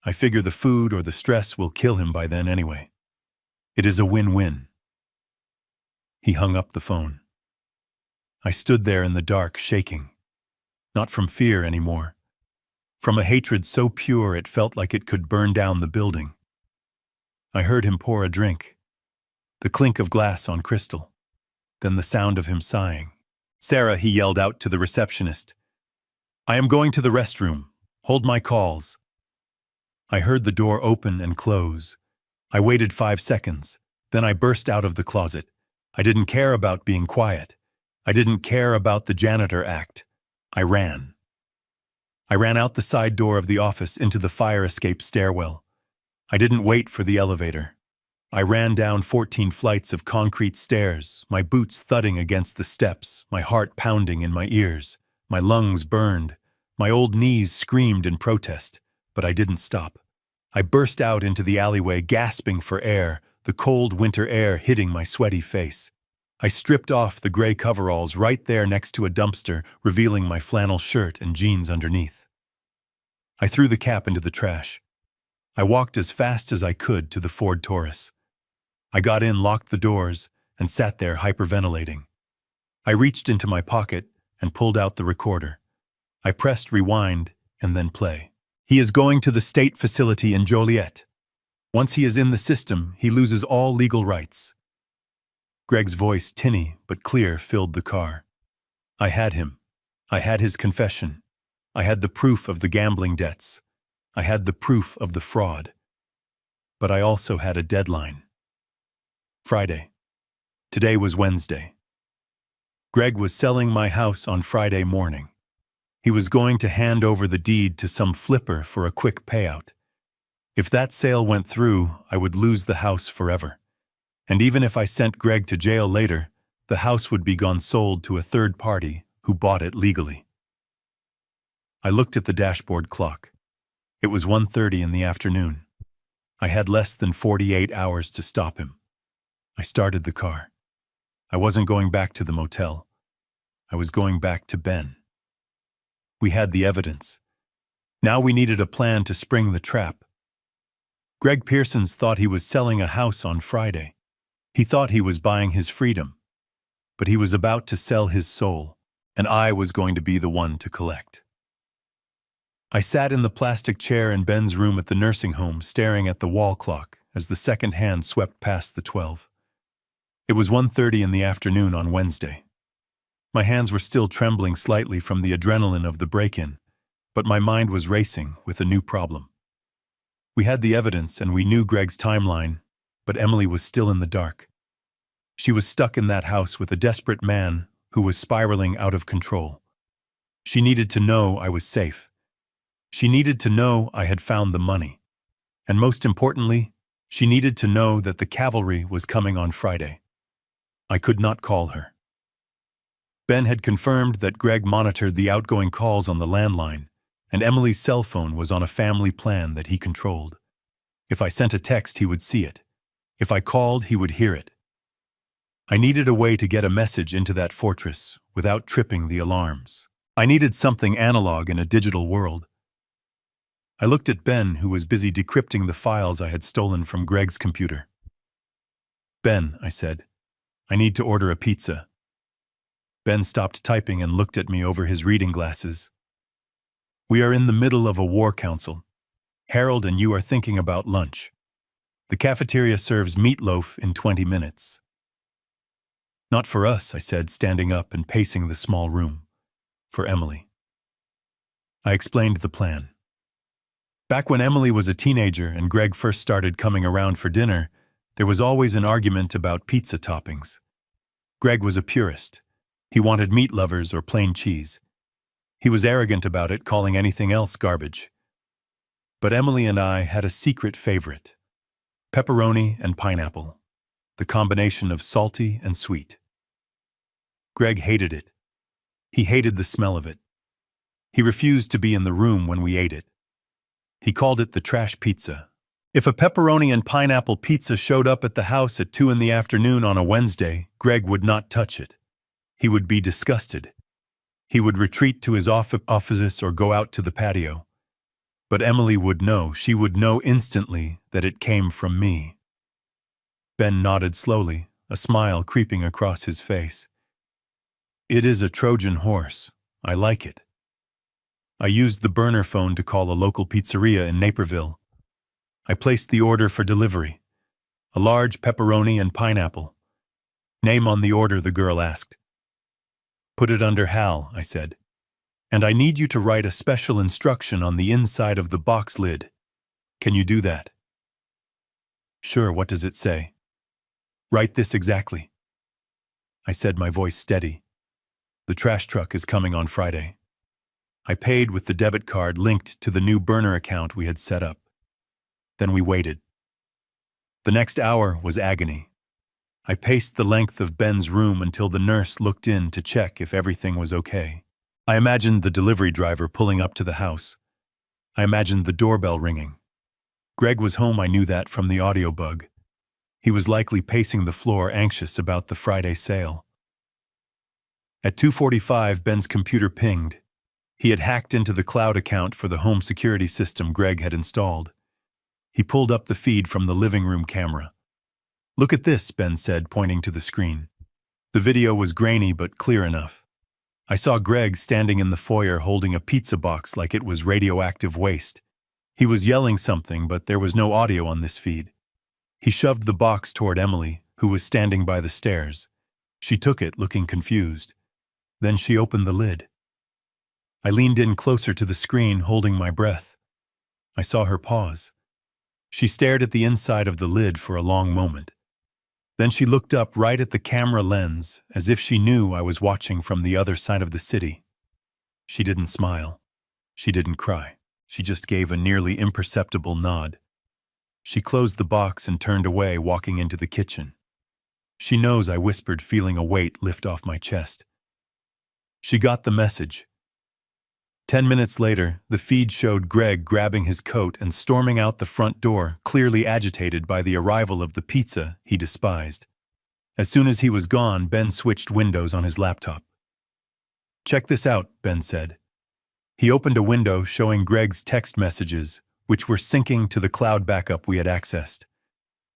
I figure the food or the stress will kill him by then anyway. It is a win-win. He hung up the phone. I stood there in the dark, shaking. Not from fear anymore. From a hatred so pure it felt like it could burn down the building. I heard him pour a drink. The clink of glass on crystal. Then the sound of him sighing. "Sarah," he yelled out to the receptionist. "I am going to the restroom. Hold my calls." I heard the door open and close. I waited 5 seconds. Then I burst out of the closet. I didn't care about being quiet. I didn't care about the janitor act. I ran. I ran out the side door of the office into the fire escape stairwell. I didn't wait for the elevator. I ran down 14 flights of concrete stairs, my boots thudding against the steps, my heart pounding in my ears, my lungs burned, my old knees screamed in protest, but I didn't stop. I burst out into the alleyway, gasping for air, the cold winter air hitting my sweaty face. I stripped off the gray coveralls right there next to a dumpster, revealing my flannel shirt and jeans underneath. I threw the cap into the trash. I walked as fast as I could to the Ford Taurus. I got in, locked the doors, and sat there hyperventilating. I reached into my pocket and pulled out the recorder. I pressed rewind and then play. "He is going to the state facility in Joliet. Once he is in the system, he loses all legal rights." Greg's voice, tinny but clear, filled the car. I had him. I had his confession. I had the proof of the gambling debts. I had the proof of the fraud. But I also had a deadline. Friday. Today was Wednesday. Greg was selling my house on Friday morning. He was going to hand over the deed to some flipper for a quick payout. If that sale went through, I would lose the house forever. And even if I sent Greg to jail later, the house would be gone sold to a third party who bought it legally. I looked at the dashboard clock. It was 1:30 in the afternoon. I had less than 48 hours to stop him. I started the car. I wasn't going back to the motel. I was going back to Ben. We had the evidence. Now we needed a plan to spring the trap. Greg Pearsons thought he was selling a house on Friday. He thought he was buying his freedom. But he was about to sell his soul, and I was going to be the one to collect. I sat in the plastic chair in Ben's room at the nursing home, staring at the wall clock as the second hand swept past the 12. It was 1:30 in the afternoon on Wednesday. My hands were still trembling slightly from the adrenaline of the break-in, but my mind was racing with a new problem. We had the evidence and we knew Greg's timeline, but Emily was still in the dark. She was stuck in that house with a desperate man who was spiraling out of control. She needed to know I was safe. She needed to know I had found the money. And most importantly, she needed to know that the cavalry was coming on Friday. I could not call her. Ben had confirmed that Greg monitored the outgoing calls on the landline, and Emily's cell phone was on a family plan that he controlled. If I sent a text, he would see it. If I called, he would hear it. I needed a way to get a message into that fortress without tripping the alarms. I needed something analog in a digital world. I looked at Ben, who was busy decrypting the files I had stolen from Greg's computer. "Ben," I said, "I need to order a pizza." Ben stopped typing and looked at me over his reading glasses. "We are in the middle of a war council. Harold and you are thinking about lunch. The cafeteria serves meatloaf in 20 minutes. "Not for us," I said, standing up and pacing the small room. "For Emily." I explained the plan. Back when Emily was a teenager and Greg first started coming around for dinner, there was always an argument about pizza toppings. Greg was a purist. He wanted meat lovers or plain cheese. He was arrogant about it, calling anything else garbage. But Emily and I had a secret favorite: pepperoni and pineapple, the combination of salty and sweet. Greg hated it. He hated the smell of it. He refused to be in the room when we ate it. He called it the trash pizza. If a pepperoni and pineapple pizza showed up at the house at 2 in the afternoon on a Wednesday, Greg would not touch it. He would be disgusted. He would retreat to his office or go out to the patio. But Emily would know, she would know instantly that it came from me. Ben nodded slowly, a smile creeping across his face. It is a Trojan horse. I like it. I used the burner phone to call a local pizzeria in Naperville. I placed the order for delivery. A large pepperoni and pineapple. Name on the order, the girl asked. Put it under Hal, I said. And I need you to write a special instruction on the inside of the box lid. Can you do that? Sure, what does it say? Write this exactly. I said, my voice steady. The trash truck is coming on Friday. I paid with the debit card linked to the new burner account we had set up. Then we waited. The next hour was agony. I paced the length of Ben's room until the nurse looked in to check if everything was okay. I imagined the delivery driver pulling up to the house. I imagined the doorbell ringing. Greg was home, I knew that from the audio bug. He was likely pacing the floor, anxious about the Friday sale. At 2:45, Ben's computer pinged. He had hacked into the cloud account for the home security system Greg had installed. He pulled up the feed from the living room camera. Look at this, Ben said, pointing to the screen. The video was grainy but clear enough. I saw Greg standing in the foyer holding a pizza box like it was radioactive waste. He was yelling something, but there was no audio on this feed. He shoved the box toward Emily, who was standing by the stairs. She took it, looking confused. Then she opened the lid. I leaned in closer to the screen, holding my breath. I saw her pause. She stared at the inside of the lid for a long moment. Then she looked up right at the camera lens, as if she knew I was watching from the other side of the city. She didn't smile. She didn't cry. She just gave a nearly imperceptible nod. She closed the box and turned away, walking into the kitchen. She knows, I whispered, feeling a weight lift off my chest. She got the message. 10 minutes later, the feed showed Greg grabbing his coat and storming out the front door, clearly agitated by the arrival of the pizza he despised. As soon as he was gone, Ben switched windows on his laptop. Check this out, Ben said. He opened a window showing Greg's text messages, which were syncing to the cloud backup we had accessed.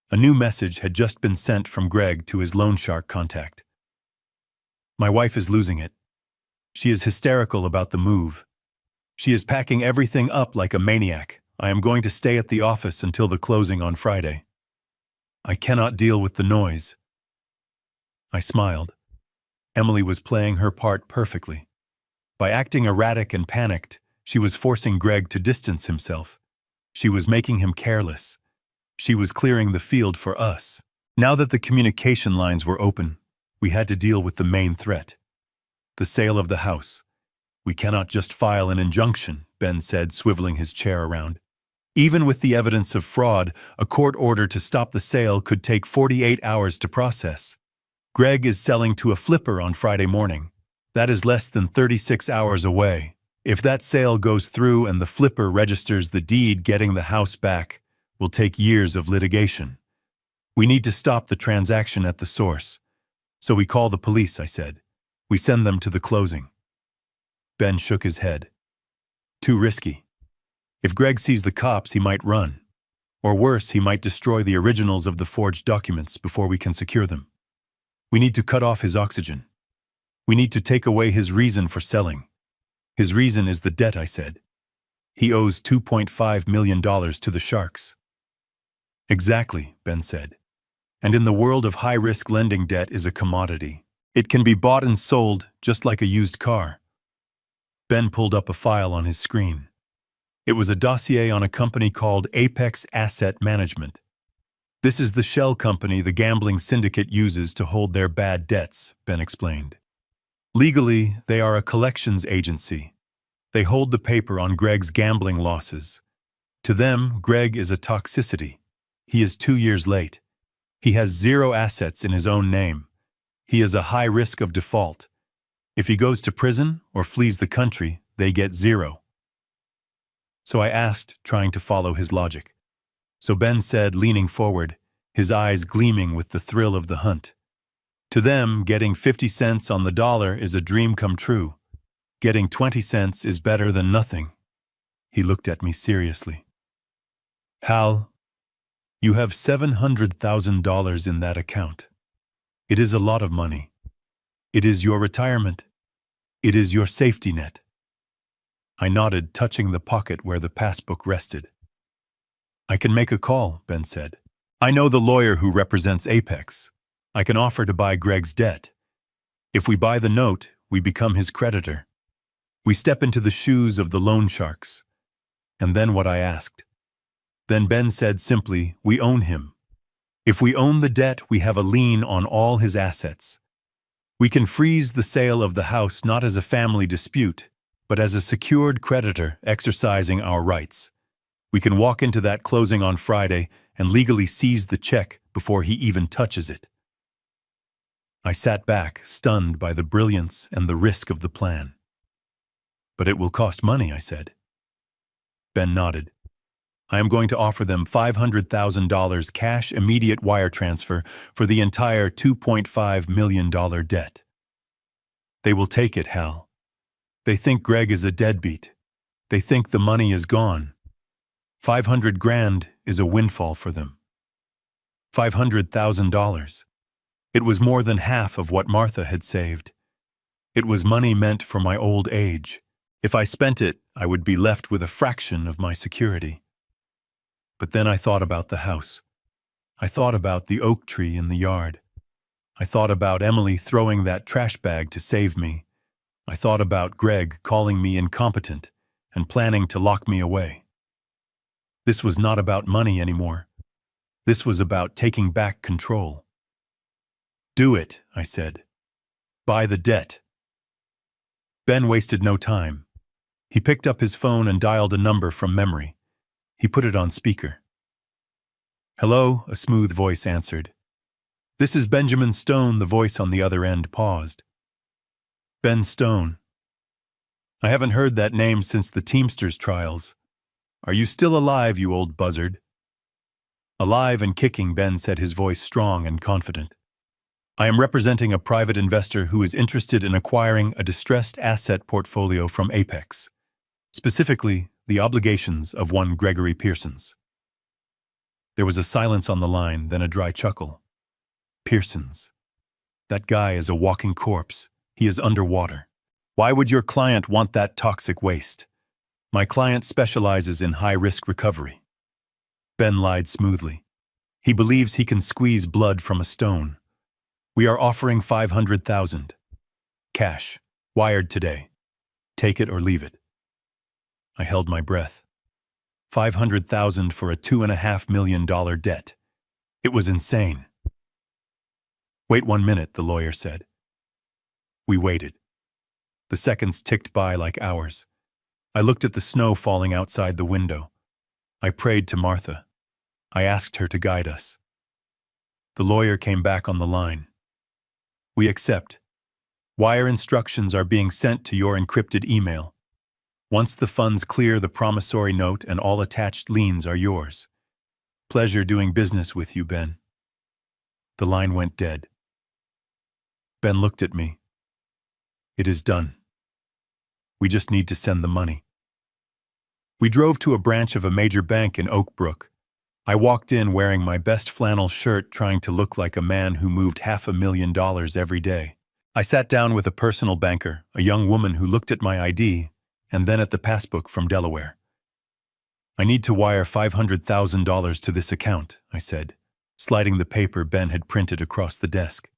A new message had just been sent from Greg to his loan shark contact. My wife is losing it. She is hysterical about the move. She is packing everything up like a maniac. I am going to stay at the office until the closing on Friday. I cannot deal with the noise. I smiled. Emily was playing her part perfectly. By acting erratic and panicked, she was forcing Greg to distance himself. She was making him careless. She was clearing the field for us. Now that the communication lines were open, we had to deal with the main threat. The sale of the house. We cannot just file an injunction, Ben said, swiveling his chair around. Even with the evidence of fraud, a court order to stop the sale could take 48 hours to process. Greg is selling to a flipper on Friday morning. That is less than 36 hours away. If that sale goes through and the flipper registers the deed, getting the house back will take years of litigation. We need to stop the transaction at the source. So we call the police, I said. We send them to the closing. Ben shook his head. Too risky. If Greg sees the cops, he might run. Or worse, he might destroy the originals of the forged documents before we can secure them. We need to cut off his oxygen. We need to take away his reason for selling. His reason is the debt, I said. He owes $2.5 million to the sharks. Exactly, Ben said. And in the world of high-risk lending, debt is a commodity. It can be bought and sold just like a used car. Ben pulled up a file on his screen. It was a dossier on a company called Apex Asset Management. This is the shell company the gambling syndicate uses to hold their bad debts, Ben explained. Legally, they are a collections agency. They hold the paper on Greg's gambling losses. To them, Greg is a toxicity. He is 2 years late. He has 0 assets in his own name. He is a high risk of default. If he goes to prison or flees the country, they get 0. So I asked, trying to follow his logic. So Ben said, leaning forward, his eyes gleaming with the thrill of the hunt. To them, getting 50 cents on the dollar is a dream come true. Getting 20 cents is better than nothing. He looked at me seriously. Hal, you have $700,000 in that account. It is a lot of money. It is your retirement. It is your safety net. I nodded, touching the pocket where the passbook rested. I can make a call, Ben said. I know the lawyer who represents Apex. I can offer to buy Greg's debt. If we buy the note, we become his creditor. We step into the shoes of the loan sharks. And then what I asked. Then Ben said simply, we own him. If we own the debt, we have a lien on all his assets. We can freeze the sale of the house not as a family dispute, but as a secured creditor exercising our rights. We can walk into that closing on Friday and legally seize the check before he even touches it. I sat back, stunned by the brilliance and the risk of the plan. But it will cost money, I said. Ben nodded. I am going to offer them $500,000 cash immediate wire transfer for the entire $2.5 million debt. They will take it, Hal. They think Greg is a deadbeat. They think the money is gone. 500 grand is a windfall for them. $500,000. It was more than half of what Martha had saved. It was money meant for my old age. If I spent it, I would be left with a fraction of my security. But then I thought about the house. I thought about the oak tree in the yard. I thought about Emily throwing that trash bag to save me. I thought about Greg calling me incompetent and planning to lock me away. This was not about money anymore. This was about taking back control. Do it, I said. Buy the debt. Ben wasted no time. He picked up his phone and dialed a number from memory. He put it on speaker. Hello, a smooth voice answered. This is Benjamin Stone, the voice on the other end paused. Ben Stone. I haven't heard that name since the Teamsters trials. Are you still alive, you old buzzard? Alive and kicking, Ben said, his voice strong and confident. I am representing a private investor who is interested in acquiring a distressed asset portfolio from Apex, specifically the obligations of one Gregory Pearsons. There was a silence on the line, then a dry chuckle. Pearsons. That guy is a walking corpse. He is underwater. Why would your client want that toxic waste? My client specializes in high-risk recovery. Ben lied smoothly. He believes he can squeeze blood from a stone. We are offering $500,000. Cash. Wired today. Take it or leave it. I held my breath. $500,000 for a $2.5 million debt. It was insane. Wait 1 minute, the lawyer said. We waited. The seconds ticked by like hours. I looked at the snow falling outside the window. I prayed to Martha. I asked her to guide us. The lawyer came back on the line. We accept. Wire instructions are being sent to your encrypted email. Once the funds clear, the promissory note and all attached liens are yours. Pleasure doing business with you, Ben. The line went dead. Ben looked at me. It is done. We just need to send the money. We drove to a branch of a major bank in Oak Brook. I walked in wearing my best flannel shirt, trying to look like a man who moved $500,000 every day. I sat down with a personal banker, a young woman who looked at my ID and then at the passbook from Delaware. I need to wire $500,000 to this account, I said, sliding the paper Ben had printed across the desk.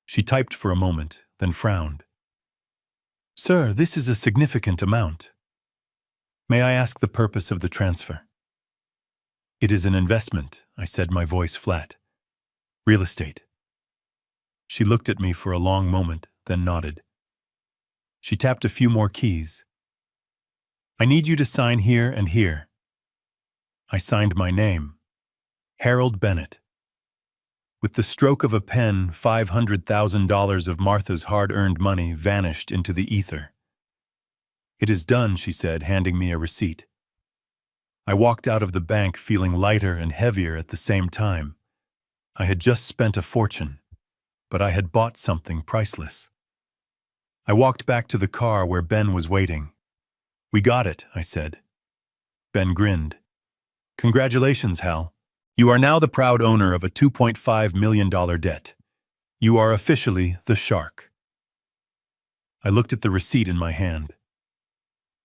She typed for a moment, then frowned. Sir, this is a significant amount. May I ask the purpose of the transfer? It is an investment, I said, my voice flat. Real estate. She looked at me for a long moment, then nodded. She tapped a few more keys. I need you to sign here and here. I signed my name, Harold Bennett. With the stroke of a pen, $500,000 of Martha's hard-earned money vanished into the ether. It is done, she said, handing me a receipt. I walked out of the bank feeling lighter and heavier at the same time. I had just spent a fortune, but I had bought something priceless. I walked back to the car where Ben was waiting. We got it, I said. Ben grinned. Congratulations, Hal. You are now the proud owner of a $2.5 million debt. You are officially the shark. I looked at the receipt in my hand.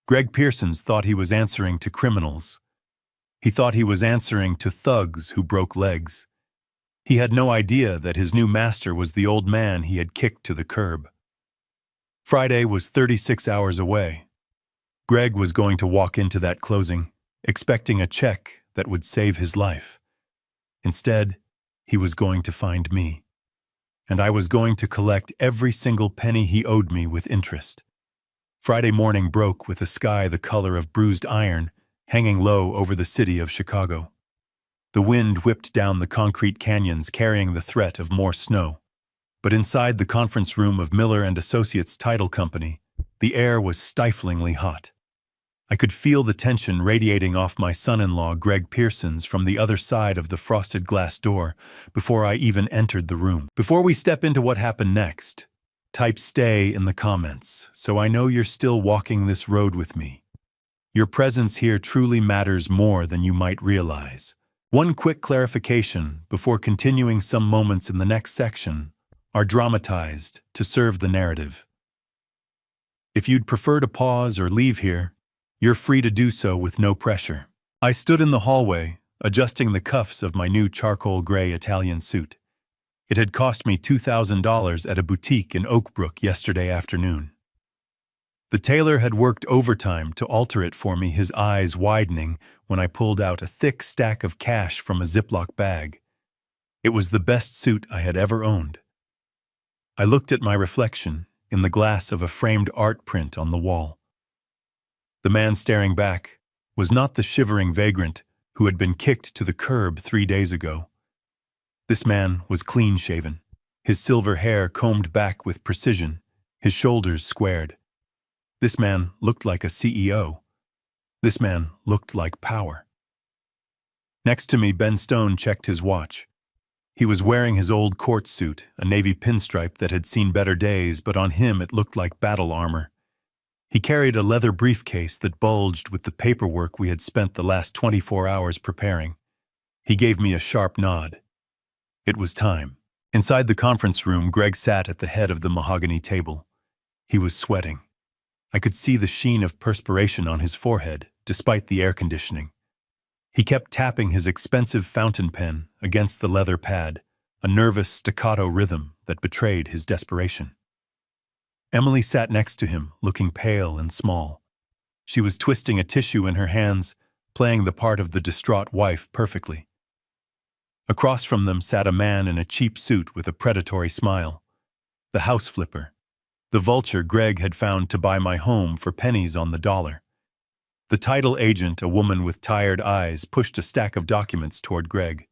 Greg Pearsons thought he was answering to criminals. He thought he was answering to thugs who broke legs. He had no idea that his new master was the old man he had kicked to the curb. Friday was 36 hours away. Greg was going to walk into that closing, expecting a check that would save his life. Instead, he was going to find me. And I was going to collect every single penny he owed me with interest. Friday morning broke with a sky the color of bruised iron, hanging low over the city of Chicago. The wind whipped down the concrete canyons carrying the threat of more snow. But inside the conference room of Miller and Associates Title Company, the air was stiflingly hot. I could feel the tension radiating off my son-in-law Greg Pearsons from the other side of the frosted glass door before I even entered the room. Before we step into what happened next, type stay in the comments so I know you're still walking this road with me. Your presence here truly matters more than you might realize. One quick clarification before continuing: some moments in the next section are dramatized to serve the narrative. If you'd prefer to pause or leave here, you're free to do so with no pressure. I stood in the hallway, adjusting the cuffs of my new charcoal gray Italian suit. It had cost me $2,000 at a boutique in Oakbrook yesterday afternoon. The tailor had worked overtime to alter it for me, his eyes widening when I pulled out a thick stack of cash from a Ziploc bag. It was the best suit I had ever owned. I looked at my reflection in the glass of a framed art print on the wall. The man staring back was not the shivering vagrant who had been kicked to the curb 3 days ago. This man was clean-shaven, his silver hair combed back with precision, his shoulders squared. This man looked like a CEO. This man looked like power. Next to me, Ben Stone checked his watch. He was wearing his old court suit, a navy pinstripe that had seen better days, but on him it looked like battle armor. He carried a leather briefcase that bulged with the paperwork we had spent the last 24 hours preparing. He gave me a sharp nod. It was time. Inside the conference room, Greg sat at the head of the mahogany table. He was sweating. I could see the sheen of perspiration on his forehead, despite the air conditioning. He kept tapping his expensive fountain pen against the leather pad, a nervous staccato rhythm that betrayed his desperation. Emily sat next to him, looking pale and small. She was twisting a tissue in her hands, playing the part of the distraught wife perfectly. Across from them sat a man in a cheap suit with a predatory smile. The house flipper. The vulture Greg had found to buy my home for pennies on the dollar. The title agent, a woman with tired eyes, pushed a stack of documents toward Greg.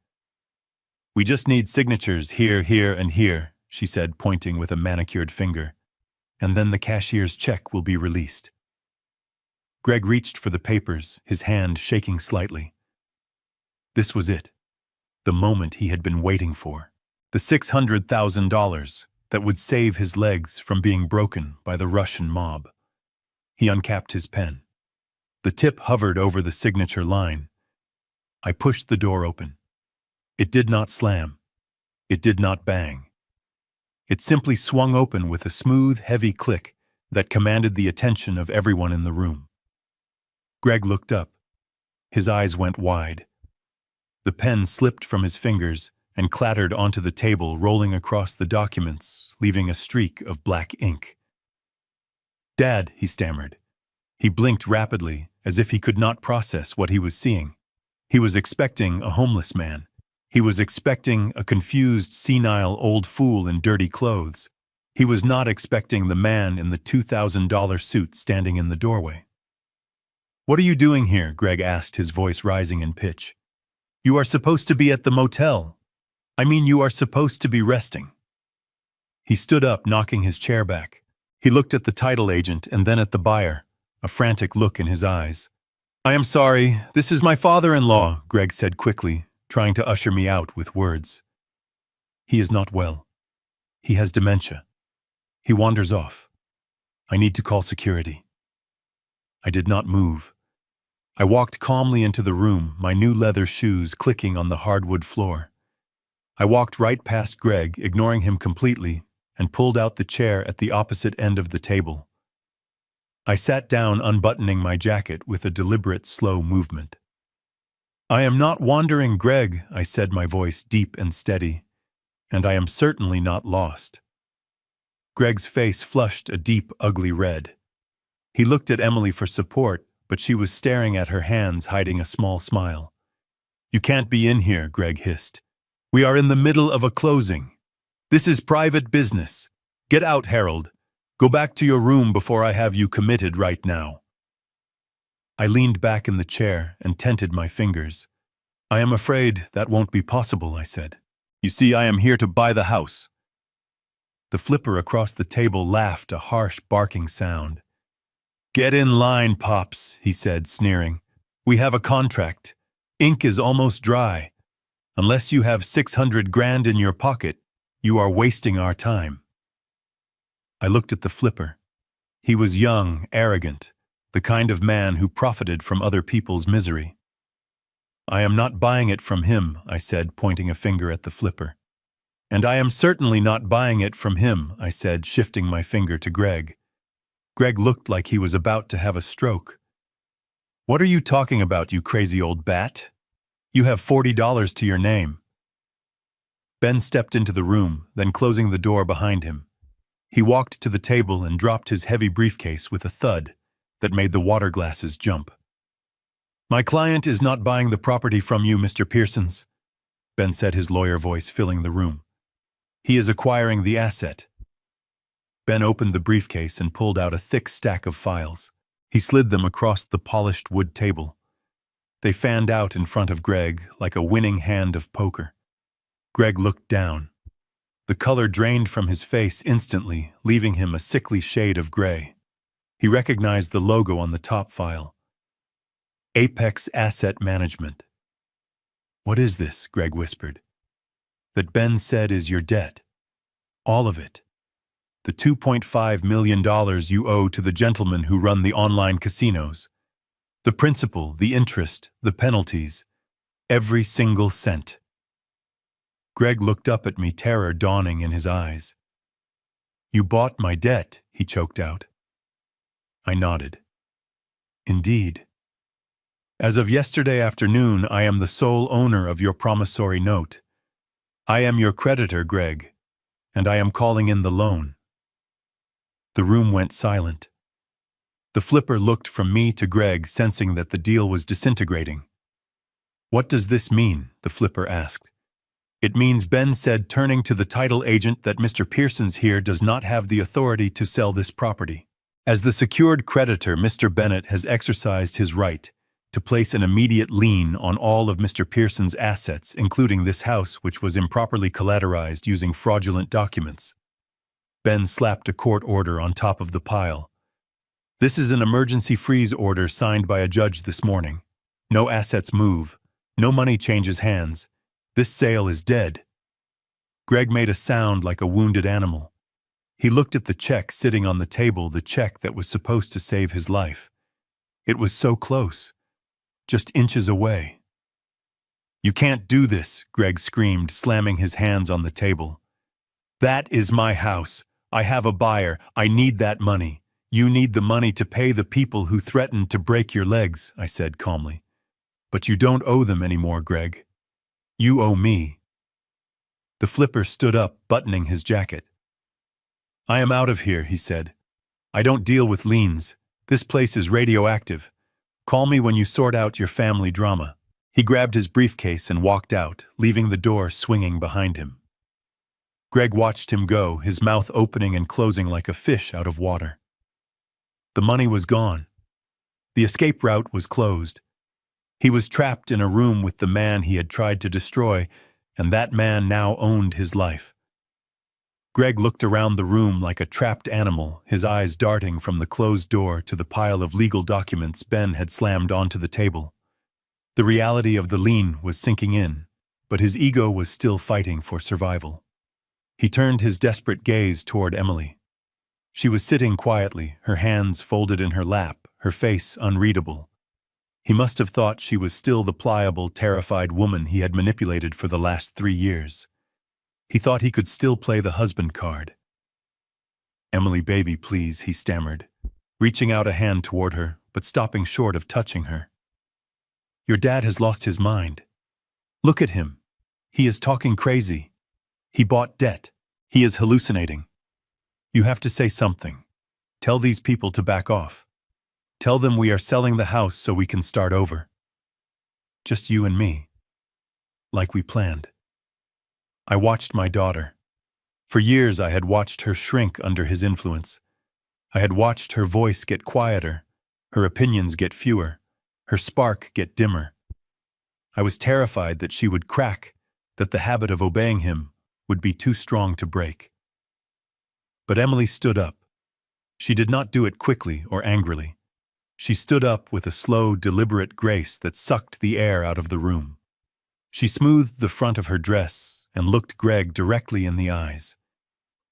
"We just need signatures here, here, and here," she said, pointing with a manicured finger. "And then the cashier's check will be released." Greg reached for the papers, his hand shaking slightly. This was it. The moment he had been waiting for. The $600,000 that would save his legs from being broken by the Russian mob. He uncapped his pen. The tip hovered over the signature line. I pushed the door open. It did not slam. It did not bang. It simply swung open with a smooth, heavy click that commanded the attention of everyone in the room. Greg looked up. His eyes went wide. The pen slipped from his fingers and clattered onto the table, rolling across the documents, leaving a streak of black ink. "Dad," he stammered. He blinked rapidly, as if he could not process what he was seeing. He was expecting a homeless man. He was expecting a confused, senile old fool in dirty clothes. He was not expecting the man in the $2,000 suit standing in the doorway. "What are you doing here?" Greg asked, his voice rising in pitch. "You are supposed to be at the motel. I mean, you are supposed to be resting." He stood up, knocking his chair back. He looked at the title agent and then at the buyer, a frantic look in his eyes. "I am sorry, this is my father-in-law," Greg said quickly, trying to usher me out with words. "He is not well. He has dementia. He wanders off. I need to call security." I did not move. I walked calmly into the room, my new leather shoes clicking on the hardwood floor. I walked right past Greg, ignoring him completely, and pulled out the chair at the opposite end of the table. I sat down, unbuttoning my jacket with a deliberate, slow movement. "I am not wandering, Greg," I said, my voice deep and steady, "and I am certainly not lost." Greg's face flushed a deep, ugly red. He looked at Emily for support, but she was staring at her hands, hiding a small smile. "You can't be in here," Greg hissed. "We are in the middle of a closing. This is private business. Get out, Harold. Go back to your room before I have you committed right now." I leaned back in the chair and tented my fingers. "I am afraid that won't be possible," I said. "You see, I am here to buy the house." The flipper across the table laughed, a harsh, barking sound. "Get in line, Pops," he said, sneering. "We have a contract. Ink is almost dry. Unless you have 600 grand in your pocket, you are wasting our time." I looked at the flipper. He was young, arrogant, the kind of man who profited from other people's misery. "I am not buying it from him," I said, pointing a finger at the flipper. "And I am certainly not buying it from him," I said, shifting my finger to Greg. Greg looked like he was about to have a stroke. "What are you talking about, you crazy old bat? You have $40 to your name." Ben stepped into the room, then closing the door behind him. He walked to the table and dropped his heavy briefcase with a thud that made the water glasses jump. "My client is not buying the property from you, Mr. Pearsons," Ben said, his lawyer voice filling the room. "He is acquiring the asset." Ben opened the briefcase and pulled out a thick stack of files. He slid them across the polished wood table. They fanned out in front of Greg like a winning hand of poker. Greg looked down. The color drained from his face instantly, leaving him a sickly shade of gray. He recognized the logo on the top file. Apex Asset Management. "What is this?" Greg whispered. "That Ben said is your debt. All of it. The $2.5 million you owe to the gentlemen who run the online casinos. The principal, the interest, the penalties. Every single cent." Greg looked up at me, terror dawning in his eyes. "You bought my debt," he choked out. I nodded. "Indeed. As of yesterday afternoon, I am the sole owner of your promissory note. I am your creditor, Greg, and I am calling in the loan." The room went silent. The flipper looked from me to Greg, sensing that the deal was disintegrating. "What does this mean?" the flipper asked. "It means," Ben said, turning to the title agent, "that Mr. Pearsons here does not have the authority to sell this property. As the secured creditor, Mr. Bennett has exercised his right to place an immediate lien on all of Mr. Pearson's assets, including this house, which was improperly collateralized using fraudulent documents." Ben slapped a court order on top of the pile. "This is an emergency freeze order signed by a judge this morning. No assets move. No money changes hands. This sale is dead." Greg made a sound like a wounded animal. He looked at the check sitting on the table, the check that was supposed to save his life. It was so close, just inches away. "You can't do this," Greg screamed, slamming his hands on the table. "That is my house. I have a buyer. I need that money. You need the money to pay the people who threatened to break your legs," I said calmly. "But you don't owe them anymore, Greg. You owe me." The flipper stood up, buttoning his jacket. "I am out of here," he said. "I don't deal with liens. This place is radioactive. Call me when you sort out your family drama." He grabbed his briefcase and walked out, leaving the door swinging behind him. Greg watched him go, his mouth opening and closing like a fish out of water. The money was gone. The escape route was closed. He was trapped in a room with the man he had tried to destroy, and that man now owned his life. Greg looked around the room like a trapped animal, his eyes darting from the closed door to the pile of legal documents Ben had slammed onto the table. The reality of the lien was sinking in, but his ego was still fighting for survival. He turned his desperate gaze toward Emily. She was sitting quietly, her hands folded in her lap, her face unreadable. He must have thought she was still the pliable, terrified woman he had manipulated for the last 3 years. He thought he could still play the husband card. "Emily, baby, please," he stammered, reaching out a hand toward her, but stopping short of touching her. "Your dad has lost his mind. Look at him. He is talking crazy. He bought debt. He is hallucinating. You have to say something. Tell these people to back off. Tell them we are selling the house so we can start over. Just you and me. Like we planned." I watched my daughter. For years I had watched her shrink under his influence. I had watched her voice get quieter, her opinions get fewer, her spark get dimmer. I was terrified that she would crack, that the habit of obeying him would be too strong to break. But Emily stood up. She did not do it quickly or angrily. She stood up with a slow, deliberate grace that sucked the air out of the room. She smoothed the front of her dress and looked Greg directly in the eyes.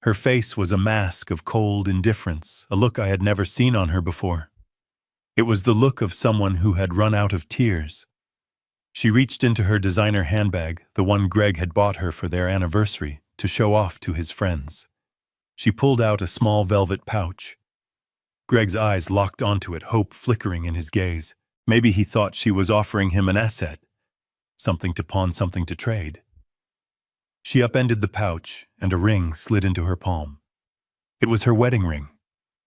Her face was a mask of cold indifference, a look I had never seen on her before. It was the look of someone who had run out of tears. She reached into her designer handbag, the one Greg had bought her for their anniversary, to show off to his friends. She pulled out a small velvet pouch. Greg's eyes locked onto it, hope flickering in his gaze. Maybe he thought she was offering him an asset, something to pawn, something to trade. She upended the pouch, and a ring slid into her palm. It was her wedding ring,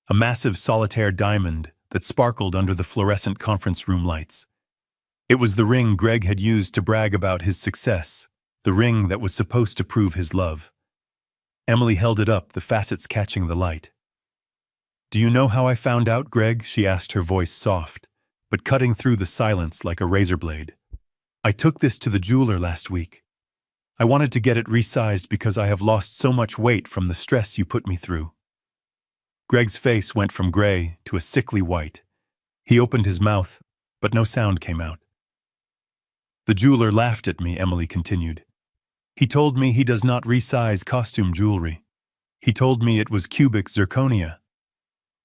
a massive solitaire diamond that sparkled under the fluorescent conference room lights. It was the ring Greg had used to brag about his success, the ring that was supposed to prove his love. Emily held it up, the facets catching the light. "Do you know how I found out, Greg?" she asked, her voice soft, but cutting through the silence like a razor blade. "I took this to the jeweler last week. I wanted to get it resized because I have lost so much weight from the stress you put me through." Greg's face went from gray to a sickly white. He opened his mouth, but no sound came out. "The jeweler laughed at me," Emily continued. "He told me he does not resize costume jewelry. He told me it was cubic zirconia.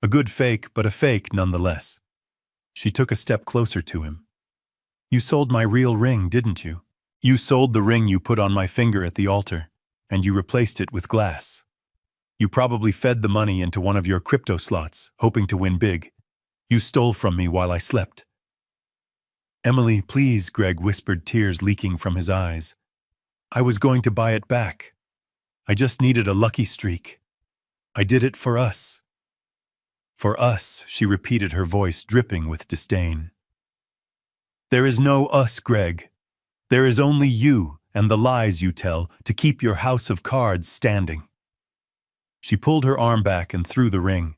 A good fake, but a fake nonetheless." She took a step closer to him. "You sold my real ring, didn't you? You sold the ring you put on my finger at the altar, and you replaced it with glass. You probably fed the money into one of your crypto slots, hoping to win big. You stole from me while I slept." "Emily, please," Greg whispered, tears leaking from his eyes. "I was going to buy it back. I just needed a lucky streak. I did it for us." "For us," she repeated, her voice dripping with disdain. "There is no us, Greg. There is only you and the lies you tell to keep your house of cards standing." She pulled her arm back and threw the ring.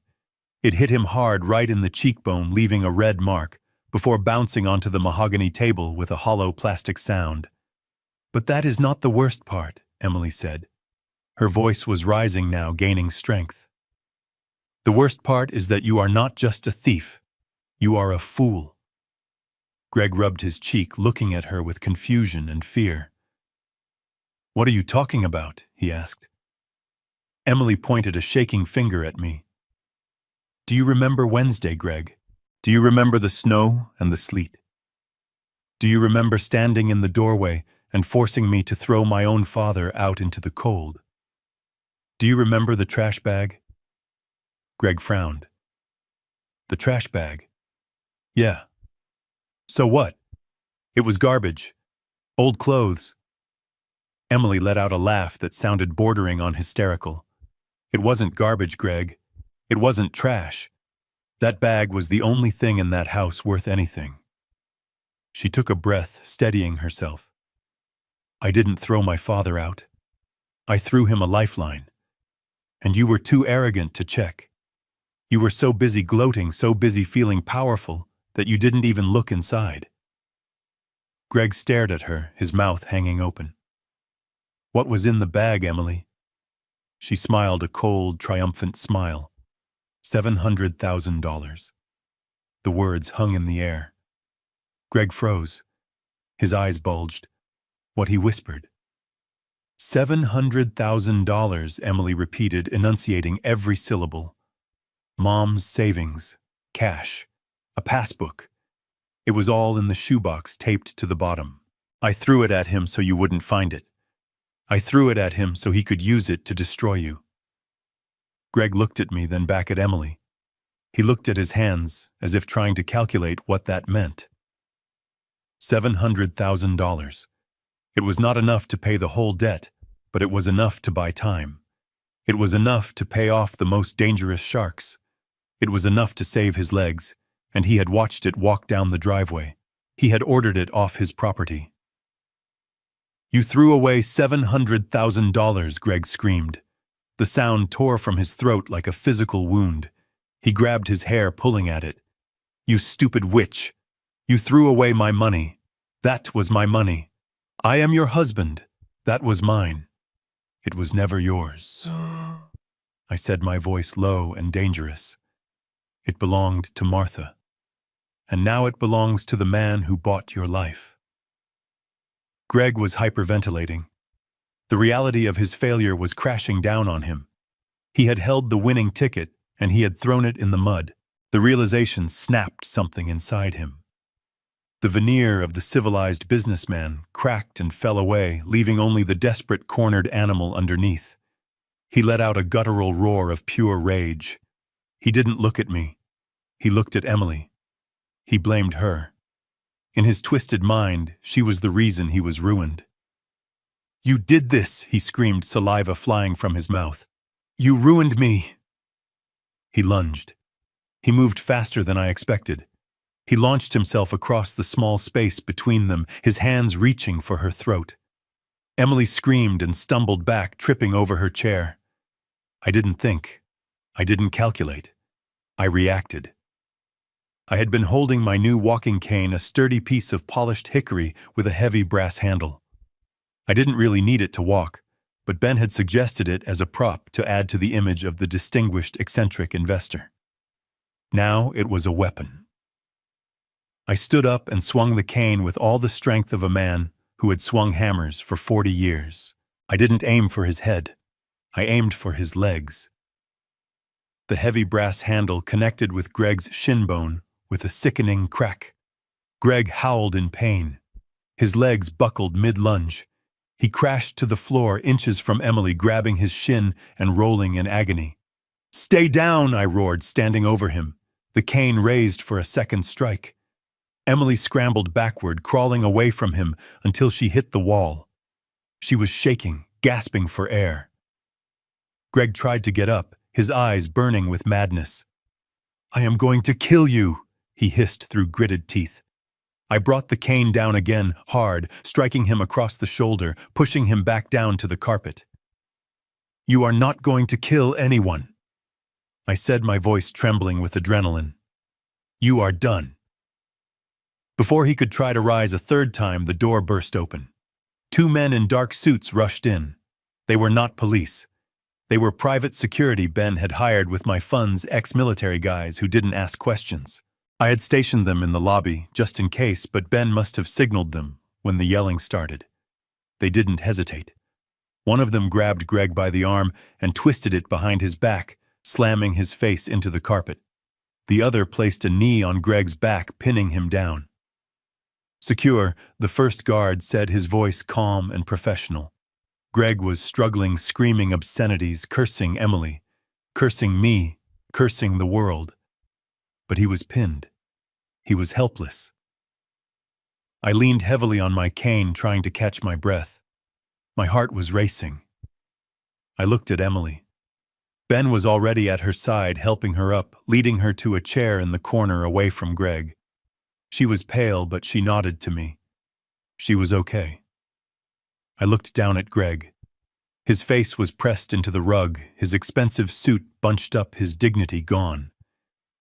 It hit him hard right in the cheekbone, leaving a red mark, before bouncing onto the mahogany table with a hollow plastic sound. "But that is not the worst part," Emily said. Her voice was rising now, gaining strength. "The worst part is that you are not just a thief. You are a fool." Greg rubbed his cheek, looking at her with confusion and fear. "What are you talking about?" he asked. Emily pointed a shaking finger at me. "Do you remember Wednesday, Greg? Do you remember the snow and the sleet? Do you remember standing in the doorway and forcing me to throw my own father out into the cold? Do you remember the trash bag?" Greg frowned. "The trash bag? Yeah. So what? It was garbage. Old clothes." Emily let out a laugh that sounded bordering on hysterical. "It wasn't garbage, Greg. It wasn't trash. That bag was the only thing in that house worth anything." She took a breath, steadying herself. "I didn't throw my father out. I threw him a lifeline. And you were too arrogant to check. You were so busy gloating, so busy feeling powerful, that you didn't even look inside." Greg stared at her, his mouth hanging open. "What was in the bag, Emily?" She smiled a cold, triumphant smile. $700,000. The words hung in the air. Greg froze. His eyes bulged. What he whispered. $700,000, Emily repeated, enunciating every syllable. Mom's savings. Cash. A passbook. It was all in the shoebox taped to the bottom. I threw it at him so you wouldn't find it. I threw it at him so he could use it to destroy you. Greg looked at me, then back at Emily. He looked at his hands, as if trying to calculate what that meant. $700,000. It was not enough to pay the whole debt, but it was enough to buy time. It was enough to pay off the most dangerous sharks. It was enough to save his legs, and he had watched it walk down the driveway. He had ordered it off his property. You threw away $700,000, Greg screamed. The sound tore from his throat like a physical wound. He grabbed his hair, pulling at it. You stupid witch! You threw away my money. That was my money. I am your husband. That was mine. It was never yours. I said, my voice low and dangerous. It belonged to Martha. And now it belongs to the man who bought your life. Greg was hyperventilating. The reality of his failure was crashing down on him. He had held the winning ticket, and he had thrown it in the mud. The realization snapped something inside him. The veneer of the civilized businessman cracked and fell away, leaving only the desperate cornered animal underneath. He let out a guttural roar of pure rage. He didn't look at me. He looked at Emily. He blamed her. In his twisted mind, she was the reason he was ruined. You did this, he screamed, saliva flying from his mouth. You ruined me. He lunged. He moved faster than I expected. He launched himself across the small space between them, his hands reaching for her throat. Emily screamed and stumbled back, tripping over her chair. I didn't think. I didn't calculate. I reacted. I had been holding my new walking cane, a sturdy piece of polished hickory with a heavy brass handle. I didn't really need it to walk, but Ben had suggested it as a prop to add to the image of the distinguished eccentric investor. Now it was a weapon. I stood up and swung the cane with all the strength of a man who had swung hammers for 40 years. I didn't aim for his head. I aimed for his legs. The heavy brass handle connected with Greg's shin bone with a sickening crack. Greg howled in pain. His legs buckled mid-lunge. He crashed to the floor inches from Emily, grabbing his shin and rolling in agony. Stay down, I roared, standing over him. The cane raised for a second strike. Emily scrambled backward, crawling away from him until she hit the wall. She was shaking, gasping for air. Greg tried to get up, his eyes burning with madness. I am going to kill you, he hissed through gritted teeth. I brought the cane down again, hard, striking him across the shoulder, pushing him back down to the carpet. You are not going to kill anyone, I said, my voice trembling with adrenaline. You are done. Before he could try to rise a third time, the door burst open. 2 men in dark suits rushed in. They were not police. They were private security Ben had hired with my fund's ex-military guys who didn't ask questions. I had stationed them in the lobby, just in case, but Ben must have signaled them when the yelling started. They didn't hesitate. One of them grabbed Greg by the arm and twisted it behind his back, slamming his face into the carpet. The other placed a knee on Greg's back, pinning him down. Secure, the first guard said, his voice calm and professional. Greg was struggling, screaming obscenities, cursing Emily, cursing me, cursing the world. But he was pinned. He was helpless. I leaned heavily on my cane, trying to catch my breath. My heart was racing. I looked at Emily. Ben was already at her side, helping her up, leading her to a chair in the corner away from Greg. She was pale, but she nodded to me. She was okay. I looked down at Greg. His face was pressed into the rug, his expensive suit bunched up, his dignity gone.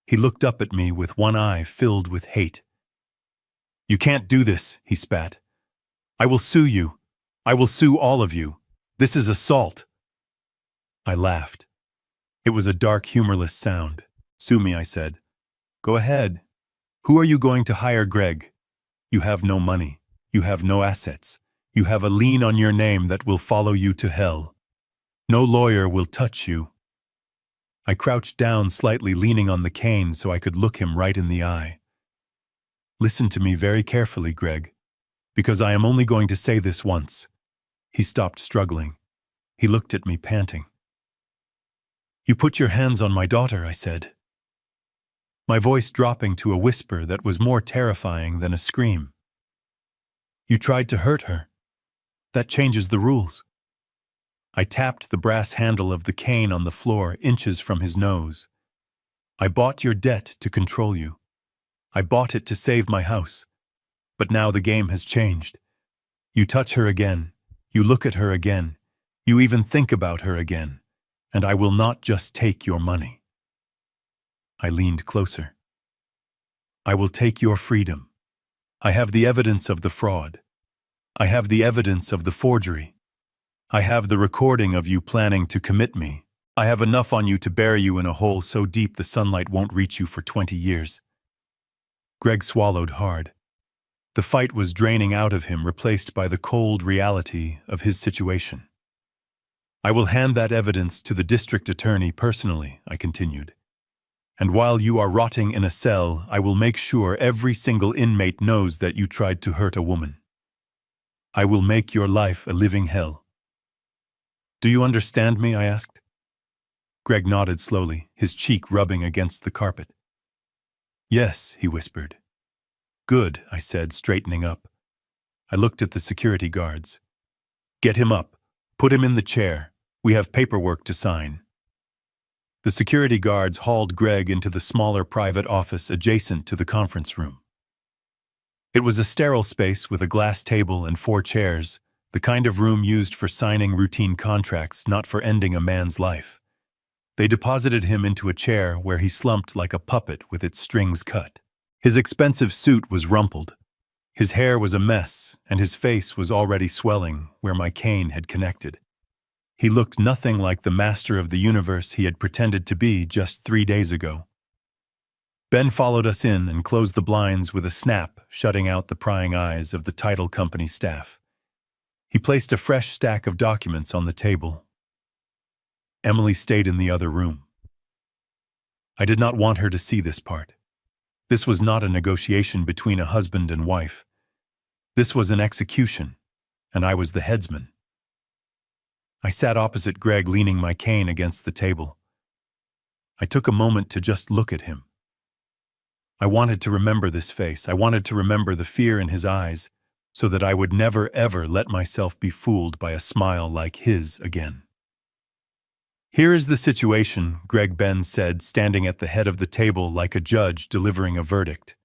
He looked up at me with one eye filled with hate. You can't do this, he spat. I will sue you. I will sue all of you. This is assault. I laughed. It was a dark, humorless sound. Sue me, I said. Go ahead. Who are you going to hire, Greg? You have no money. You have no assets. You have a lien on your name that will follow you to hell. No lawyer will touch you. I crouched down slightly, leaning on the cane so I could look him right in the eye. Listen to me very carefully, Greg, because I am only going to say this once. He stopped struggling. He looked at me, panting. You put your hands on my daughter, I said, my voice dropping to a whisper that was more terrifying than a scream. You tried to hurt her. That changes the rules. I tapped the brass handle of the cane on the floor inches from his nose. I bought your debt to control you. I bought it to save my house. But now the game has changed. You touch her again. You look at her again. You even think about her again. And I will not just take your money. I leaned closer. I will take your freedom. I have the evidence of the fraud. I have the evidence of the forgery. I have the recording of you planning to commit me. I have enough on you to bury you in a hole so deep the sunlight won't reach you for 20 years. Greg swallowed hard. The fight was draining out of him, replaced by the cold reality of his situation. I will hand that evidence to the district attorney personally, I continued. And while you are rotting in a cell, I will make sure every single inmate knows that you tried to hurt a woman. I will make your life a living hell. Do you understand me? I asked. Greg nodded slowly, his cheek rubbing against the carpet. Yes, he whispered. Good, I said, straightening up. I looked at the security guards. Get him up. Put him in the chair. We have paperwork to sign. The security guards hauled Greg into the smaller private office adjacent to the conference room. It was a sterile space with a glass table and 4 chairs, the kind of room used for signing routine contracts, not for ending a man's life. They deposited him into a chair where he slumped like a puppet with its strings cut. His expensive suit was rumpled. His hair was a mess, and his face was already swelling where my cane had connected. He looked nothing like the master of the universe he had pretended to be just 3 days ago. Ben followed us in and closed the blinds with a snap, shutting out the prying eyes of the title company staff. He placed a fresh stack of documents on the table. Emily stayed in the other room. I did not want her to see this part. This was not a negotiation between a husband and wife. This was an execution, and I was the headsman. I sat opposite Greg, leaning my cane against the table. I took a moment to just look at him. I wanted to remember this face. I wanted to remember the fear in his eyes, so that I would never ever let myself be fooled by a smile like his again. Here is the situation, Greg Ben said, standing at the head of the table like a judge delivering a verdict.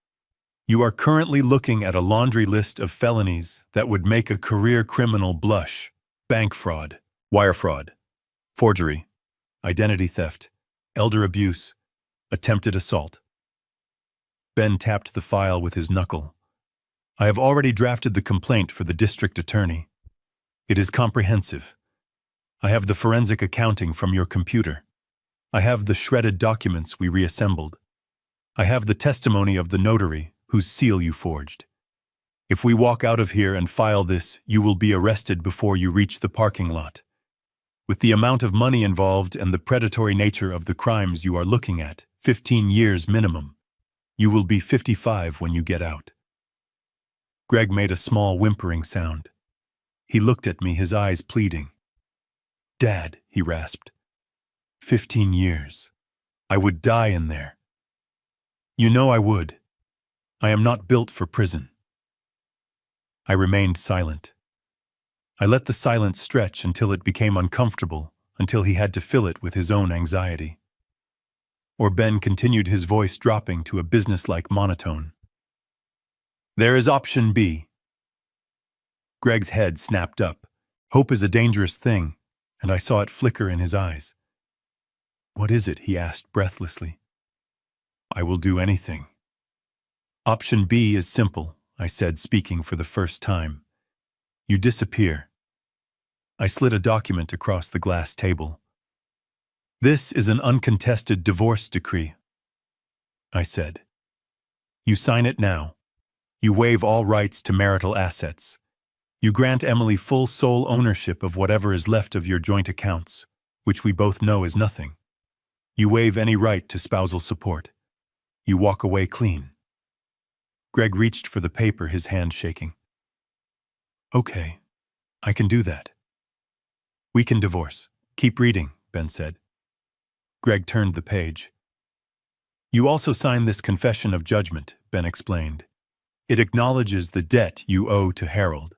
You are currently looking at a laundry list of felonies that would make a career criminal blush. Bank fraud, wire fraud, forgery, identity theft, elder abuse, attempted assault. Ben tapped the file with his knuckle. I have already drafted the complaint for the district attorney. It is comprehensive. I have the forensic accounting from your computer. I have the shredded documents we reassembled. I have the testimony of the notary whose seal you forged. If we walk out of here and file this, you will be arrested before you reach the parking lot. With the amount of money involved and the predatory nature of the crimes you are looking at, 15 years minimum. You will be 55 when you get out. Greg made a small whimpering sound. He looked at me, his eyes pleading. Dad, he rasped. 15 years. I would die in there. You know I would. I am not built for prison. I remained silent. I let the silence stretch until it became uncomfortable, until he had to fill it with his own anxiety. Or Ben continued, his voice dropping to a businesslike monotone. There is option B. Greg's head snapped up. Hope is a dangerous thing, and I saw it flicker in his eyes. What is it? He asked breathlessly. I will do anything. Option B is simple, I said, speaking for the first time. You disappear. I slid a document across the glass table. This is an uncontested divorce decree, I said. You sign it now. You waive all rights to marital assets. You grant Emily full sole ownership of whatever is left of your joint accounts, which we both know is nothing. You waive any right to spousal support. You walk away clean. Greg reached for the paper, his hand shaking. Okay, I can do that. We can divorce. Keep reading, Ben said. Greg turned the page. You also signed this confession of judgment, Ben explained. It acknowledges the debt you owe to Harold.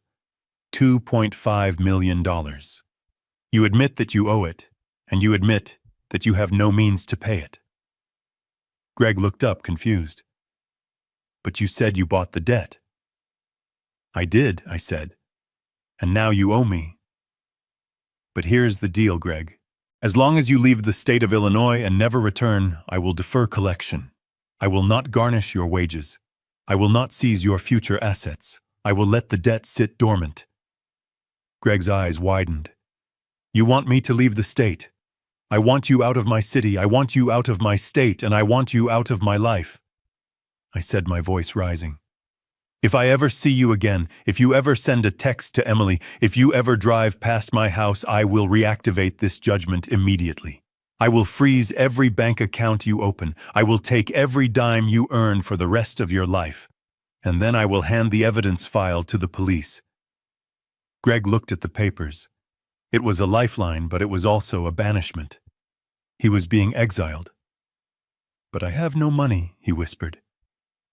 $2.5 million. You admit that you owe it, and you admit that you have no means to pay it. Greg looked up, confused. But you said you bought the debt. I did, I said. And now you owe me. But here's the deal, Greg. As long as you leave the state of Illinois and never return, I will defer collection. I will not garnish your wages. I will not seize your future assets. I will let the debt sit dormant. Greg's eyes widened. You want me to leave the state? I want you out of my city. I want you out of my state, and I want you out of my life. I said, my voice rising. If I ever see you again, if you ever send a text to Emily, if you ever drive past my house, I will reactivate this judgment immediately. I will freeze every bank account you open. I will take every dime you earn for the rest of your life. And then I will hand the evidence file to the police. Greg looked at the papers. It was a lifeline, but it was also a banishment. He was being exiled. But I have no money, he whispered.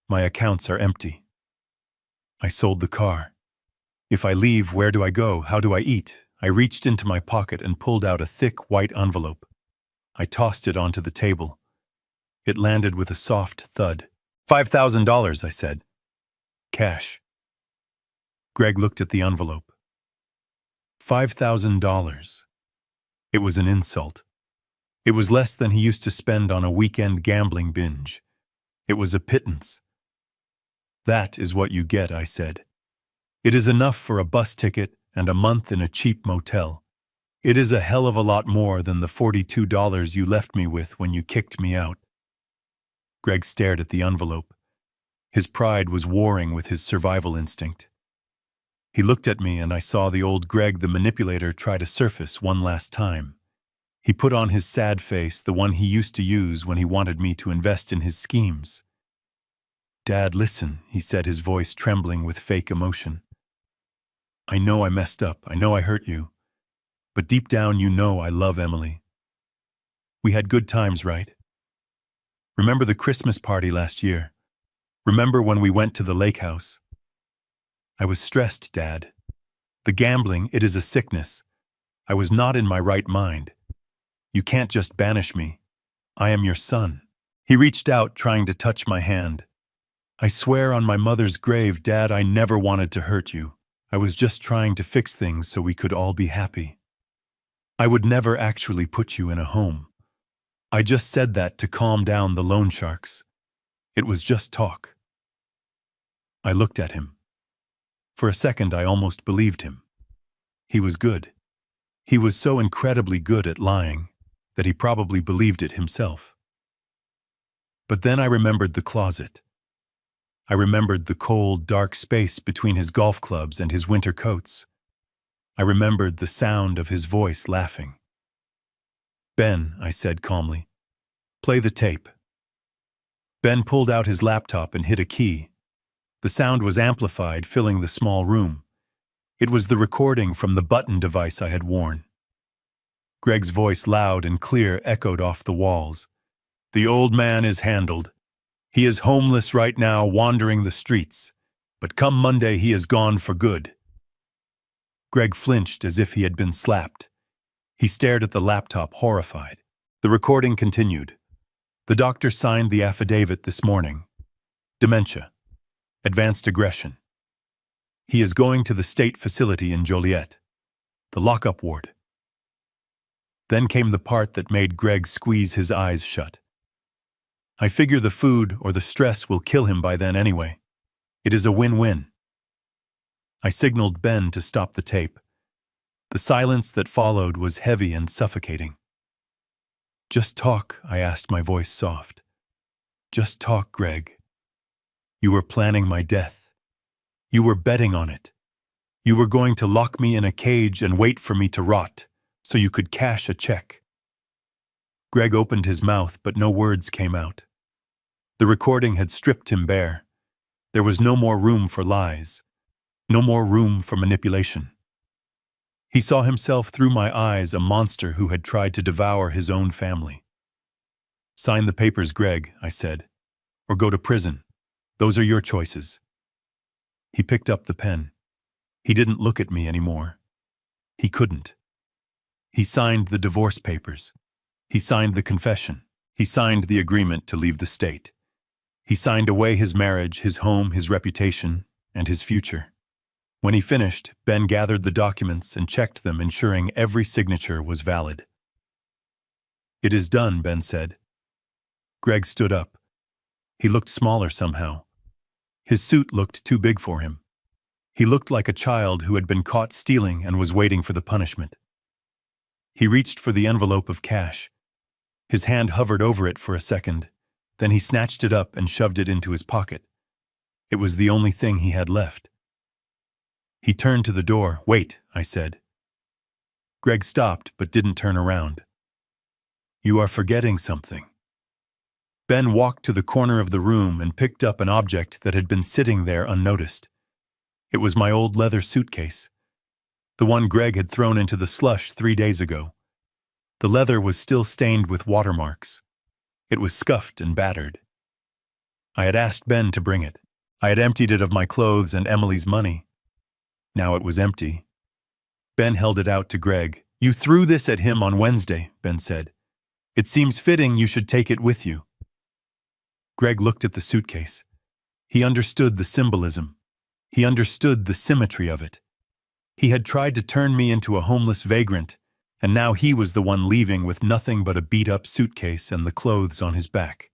My accounts are empty. I sold the car. If I leave, where do I go? How do I eat? I reached into my pocket and pulled out a thick white envelope. I tossed it onto the table. It landed with a soft thud. $5,000, I said. Cash. Greg looked at the envelope. $5,000. It was an insult. It was less than he used to spend on a weekend gambling binge. It was a pittance. That is what you get, I said. It is enough for a bus ticket and a month in a cheap motel. It is a hell of a lot more than the $42 you left me with when you kicked me out. Greg stared at the envelope. His pride was warring with his survival instinct. He looked at me and I saw the old Greg the manipulator try to surface one last time. He put on his sad face, the one he used to use when he wanted me to invest in his schemes. Dad, listen, he said, his voice trembling with fake emotion. I know I messed up. I know I hurt you. But deep down, you know I love Emily. We had good times, right? Remember the Christmas party last year? Remember when we went to the lake house? I was stressed, Dad. The gambling, it is a sickness. I was not in my right mind. You can't just banish me. I am your son. He reached out, trying to touch my hand. I swear on my mother's grave, Dad, I never wanted to hurt you. I was just trying to fix things so we could all be happy. I would never actually put you in a home. I just said that to calm down the loan sharks. It was just talk. I looked at him. For a second, I almost believed him. He was good. He was so incredibly good at lying that he probably believed it himself. But then I remembered the closet. I remembered the cold, dark space between his golf clubs and his winter coats. I remembered the sound of his voice laughing. Ben, I said calmly, play the tape. Ben pulled out his laptop and hit a key. The sound was amplified, filling the small room. It was the recording from the button device I had worn. Greg's voice, loud and clear, echoed off the walls. The old man is handled. He is homeless right now, wandering the streets. But come Monday, he is gone for good. Greg flinched as if he had been slapped. He stared at the laptop, horrified. The recording continued. The doctor signed the affidavit this morning. Dementia. Advanced aggression. He is going to the state facility in Joliet. The lockup ward. Then came the part that made Greg squeeze his eyes shut. I figure the food or the stress will kill him by then anyway. It is a win-win. I signaled Ben to stop the tape. The silence that followed was heavy and suffocating. Just talk, I asked, my voice soft. Just talk, Greg. You were planning my death. You were betting on it. You were going to lock me in a cage and wait for me to rot, so you could cash a check. Greg opened his mouth, but no words came out. The recording had stripped him bare. There was no more room for lies, no more room for manipulation. He saw himself through my eyes, a monster who had tried to devour his own family. "Sign the papers, Greg," I said, "or go to prison. Those are your choices." He picked up the pen. He didn't look at me anymore. He couldn't. He signed the divorce papers. He signed the confession. He signed the agreement to leave the state. He signed away his marriage, his home, his reputation, and his future. When he finished, Ben gathered the documents and checked them, ensuring every signature was valid. "It is done," Ben said. Greg stood up. He looked smaller somehow. His suit looked too big for him. He looked like a child who had been caught stealing and was waiting for the punishment. He reached for the envelope of cash. His hand hovered over it for a second, then he snatched it up and shoved it into his pocket. It was the only thing he had left. He turned to the door. "Wait," I said. Greg stopped but didn't turn around. "You are forgetting something." Ben walked to the corner of the room and picked up an object that had been sitting there unnoticed. It was my old leather suitcase, the one Greg had thrown into the slush 3 days ago. The leather was still stained with watermarks. It was scuffed and battered. I had asked Ben to bring it. I had emptied it of my clothes and Emily's money. Now it was empty. Ben held it out to Greg. "You threw this at him on Wednesday," Ben said. "It seems fitting you should take it with you." Greg looked at the suitcase. He understood the symbolism. He understood the symmetry of it. He had tried to turn me into a homeless vagrant, and now he was the one leaving with nothing but a beat-up suitcase and the clothes on his back.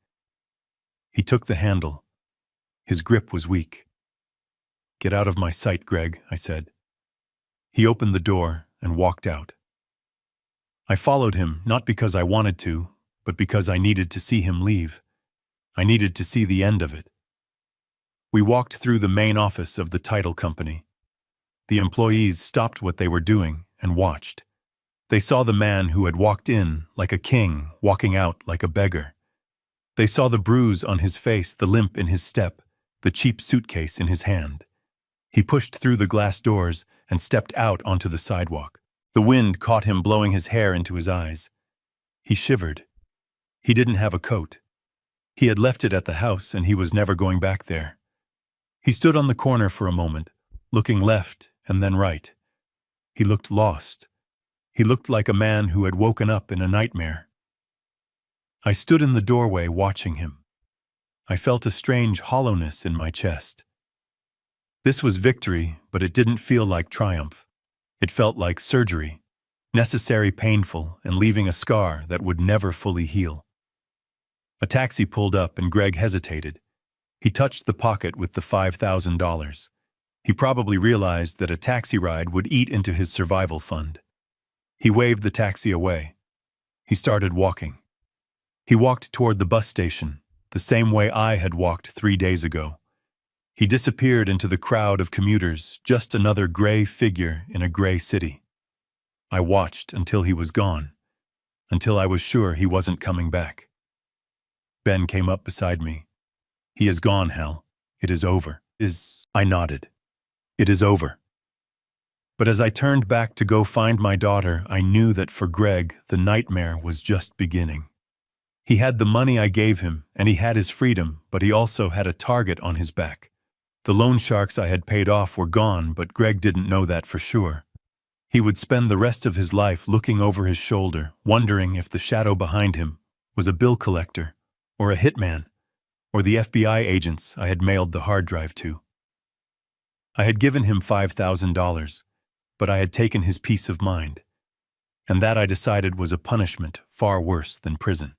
He took the handle. His grip was weak. "Get out of my sight, Greg," I said. He opened the door and walked out. I followed him, not because I wanted to, but because I needed to see him leave. I needed to see the end of it. We walked through the main office of the title company. The employees stopped what they were doing and watched. They saw the man who had walked in like a king, walking out like a beggar. They saw the bruise on his face, the limp in his step, the cheap suitcase in his hand. He pushed through the glass doors and stepped out onto the sidewalk. The wind caught him, blowing his hair into his eyes. He shivered. He didn't have a coat. He had left it at the house, and he was never going back there. He stood on the corner for a moment, looking left and then right. He looked lost. He looked like a man who had woken up in a nightmare. I stood in the doorway watching him. I felt a strange hollowness in my chest. This was victory, but it didn't feel like triumph. It felt like surgery, necessary, painful, and leaving a scar that would never fully heal. A taxi pulled up and Greg hesitated. He touched the pocket with the $5,000. He probably realized that a taxi ride would eat into his survival fund. He waved the taxi away. He started walking. He walked toward the bus station, the same way I had walked 3 days ago. He disappeared into the crowd of commuters, just another gray figure in a gray city. I watched until he was gone, until I was sure he wasn't coming back. Ben came up beside me. "He is gone, Hal. It is over." I nodded. "It is over." But as I turned back to go find my daughter, I knew that for Greg, the nightmare was just beginning. He had the money I gave him, and he had his freedom, but he also had a target on his back. The loan sharks I had paid off were gone, but Greg didn't know that for sure. He would spend the rest of his life looking over his shoulder, wondering if the shadow behind him was a bill collector, or a hitman, or the FBI agents I had mailed the hard drive to. I had given him $5,000, but I had taken his peace of mind, and that I decided was a punishment far worse than prison.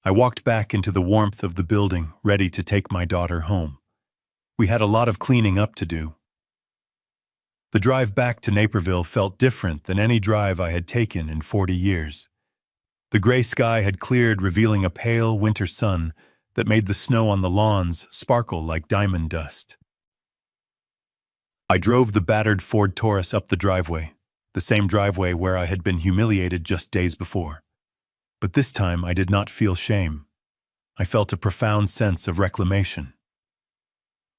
I walked back into the warmth of the building, ready to take my daughter home. We had a lot of cleaning up to do. The drive back to Naperville felt different than any drive I had taken in 40 years. The gray sky had cleared, revealing a pale winter sun that made the snow on the lawns sparkle like diamond dust. I drove the battered Ford Taurus up the driveway, the same driveway where I had been humiliated just days before. But this time I did not feel shame. I felt a profound sense of reclamation.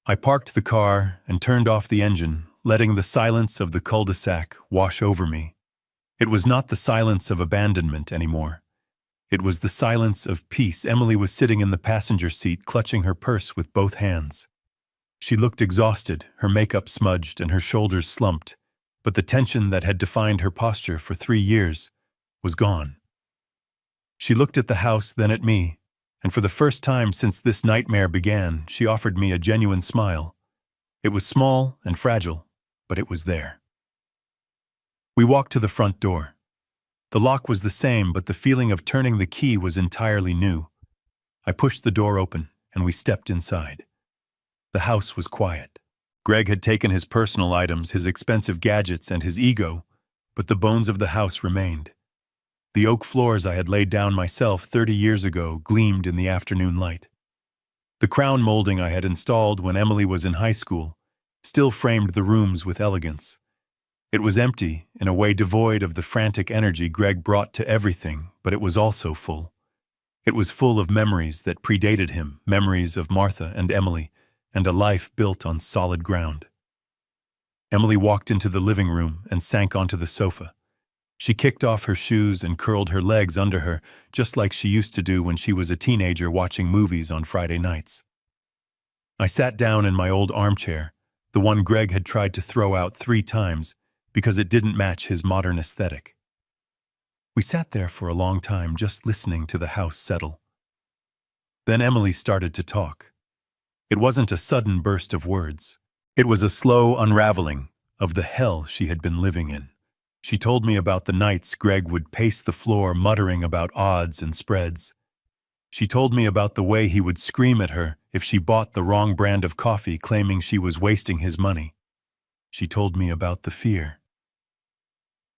I parked the car and turned off the engine, letting the silence of the cul-de-sac wash over me. It was not the silence of abandonment anymore. It was the silence of peace. Emily was sitting in the passenger seat, clutching her purse with both hands. She looked exhausted, her makeup smudged and her shoulders slumped, but the tension that had defined her posture for 3 years was gone. She looked at the house, then at me, and for the first time since this nightmare began, she offered me a genuine smile. It was small and fragile, but it was there. We walked to the front door. The lock was the same, but the feeling of turning the key was entirely new. I pushed the door open, and we stepped inside. The house was quiet. Greg had taken his personal items, his expensive gadgets, and his ego, but the bones of the house remained. The oak floors I had laid down myself 30 years ago gleamed in the afternoon light. The crown molding I had installed when Emily was in high school still framed the rooms with elegance. It was empty, in a way devoid of the frantic energy Greg brought to everything, but it was also full. It was full of memories that predated him, memories of Martha and Emily, and a life built on solid ground. Emily walked into the living room and sank onto the sofa. She kicked off her shoes and curled her legs under her, just like she used to do when she was a teenager watching movies on Friday nights. I sat down in my old armchair, the one Greg had tried to throw out 3 times, because it didn't match his modern aesthetic. We sat there for a long time, just listening to the house settle. Then Emily started to talk. It wasn't a sudden burst of words. It was a slow unraveling of the hell she had been living in. She told me about the nights Greg would pace the floor muttering about odds and spreads. She told me about the way he would scream at her if she bought the wrong brand of coffee, claiming she was wasting his money. She told me about the fear.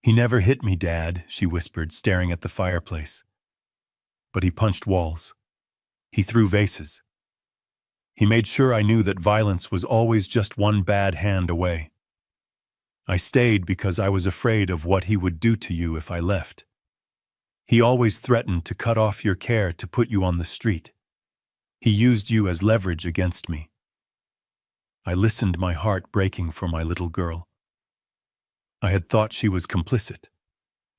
"He never hit me, Dad," she whispered, staring at the fireplace. "But he punched walls. He threw vases. He made sure I knew that violence was always just one bad hand away. I stayed because I was afraid of what he would do to you if I left. He always threatened to cut off your care, to put you on the street. He used you as leverage against me." I listened, my heart breaking for my little girl. I had thought she was complicit.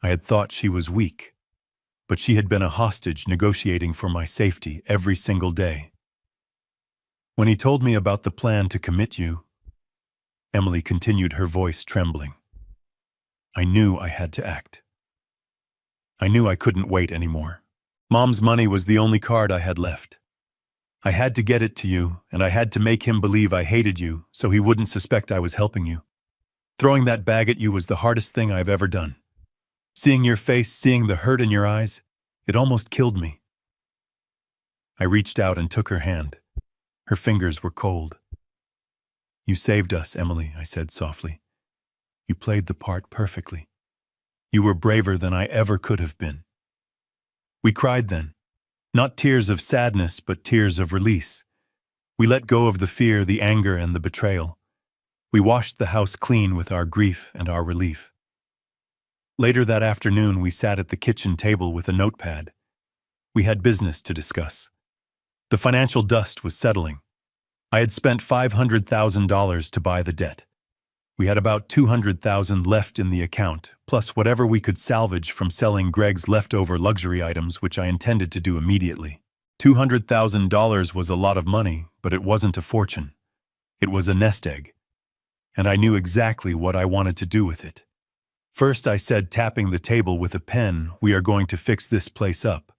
I had thought she was weak. But she had been a hostage negotiating for my safety every single day. "When he told me about the plan to commit you," Emily continued, her voice trembling, "I knew I had to act. I knew I couldn't wait anymore. Mom's money was the only card I had left. I had to get it to you, and I had to make him believe I hated you so he wouldn't suspect I was helping you. Throwing that bag at you was the hardest thing I've ever done. Seeing your face, seeing the hurt in your eyes, it almost killed me." I reached out and took her hand. Her fingers were cold. "You saved us, Emily," I said softly. "You played the part perfectly. You were braver than I ever could have been." We cried then. Not tears of sadness, but tears of release. We let go of the fear, the anger, and the betrayal. We washed the house clean with our grief and our relief. Later that afternoon, we sat at the kitchen table with a notepad. We had business to discuss. The financial dust was settling. I had spent $500,000 to buy the debt. We had about $200,000 left in the account, plus whatever we could salvage from selling Greg's leftover luxury items, which I intended to do immediately. $200,000 was a lot of money, but it wasn't a fortune. It was a nest egg. And I knew exactly what I wanted to do with it. First, I said, tapping the table with a pen, "We are going to fix this place up.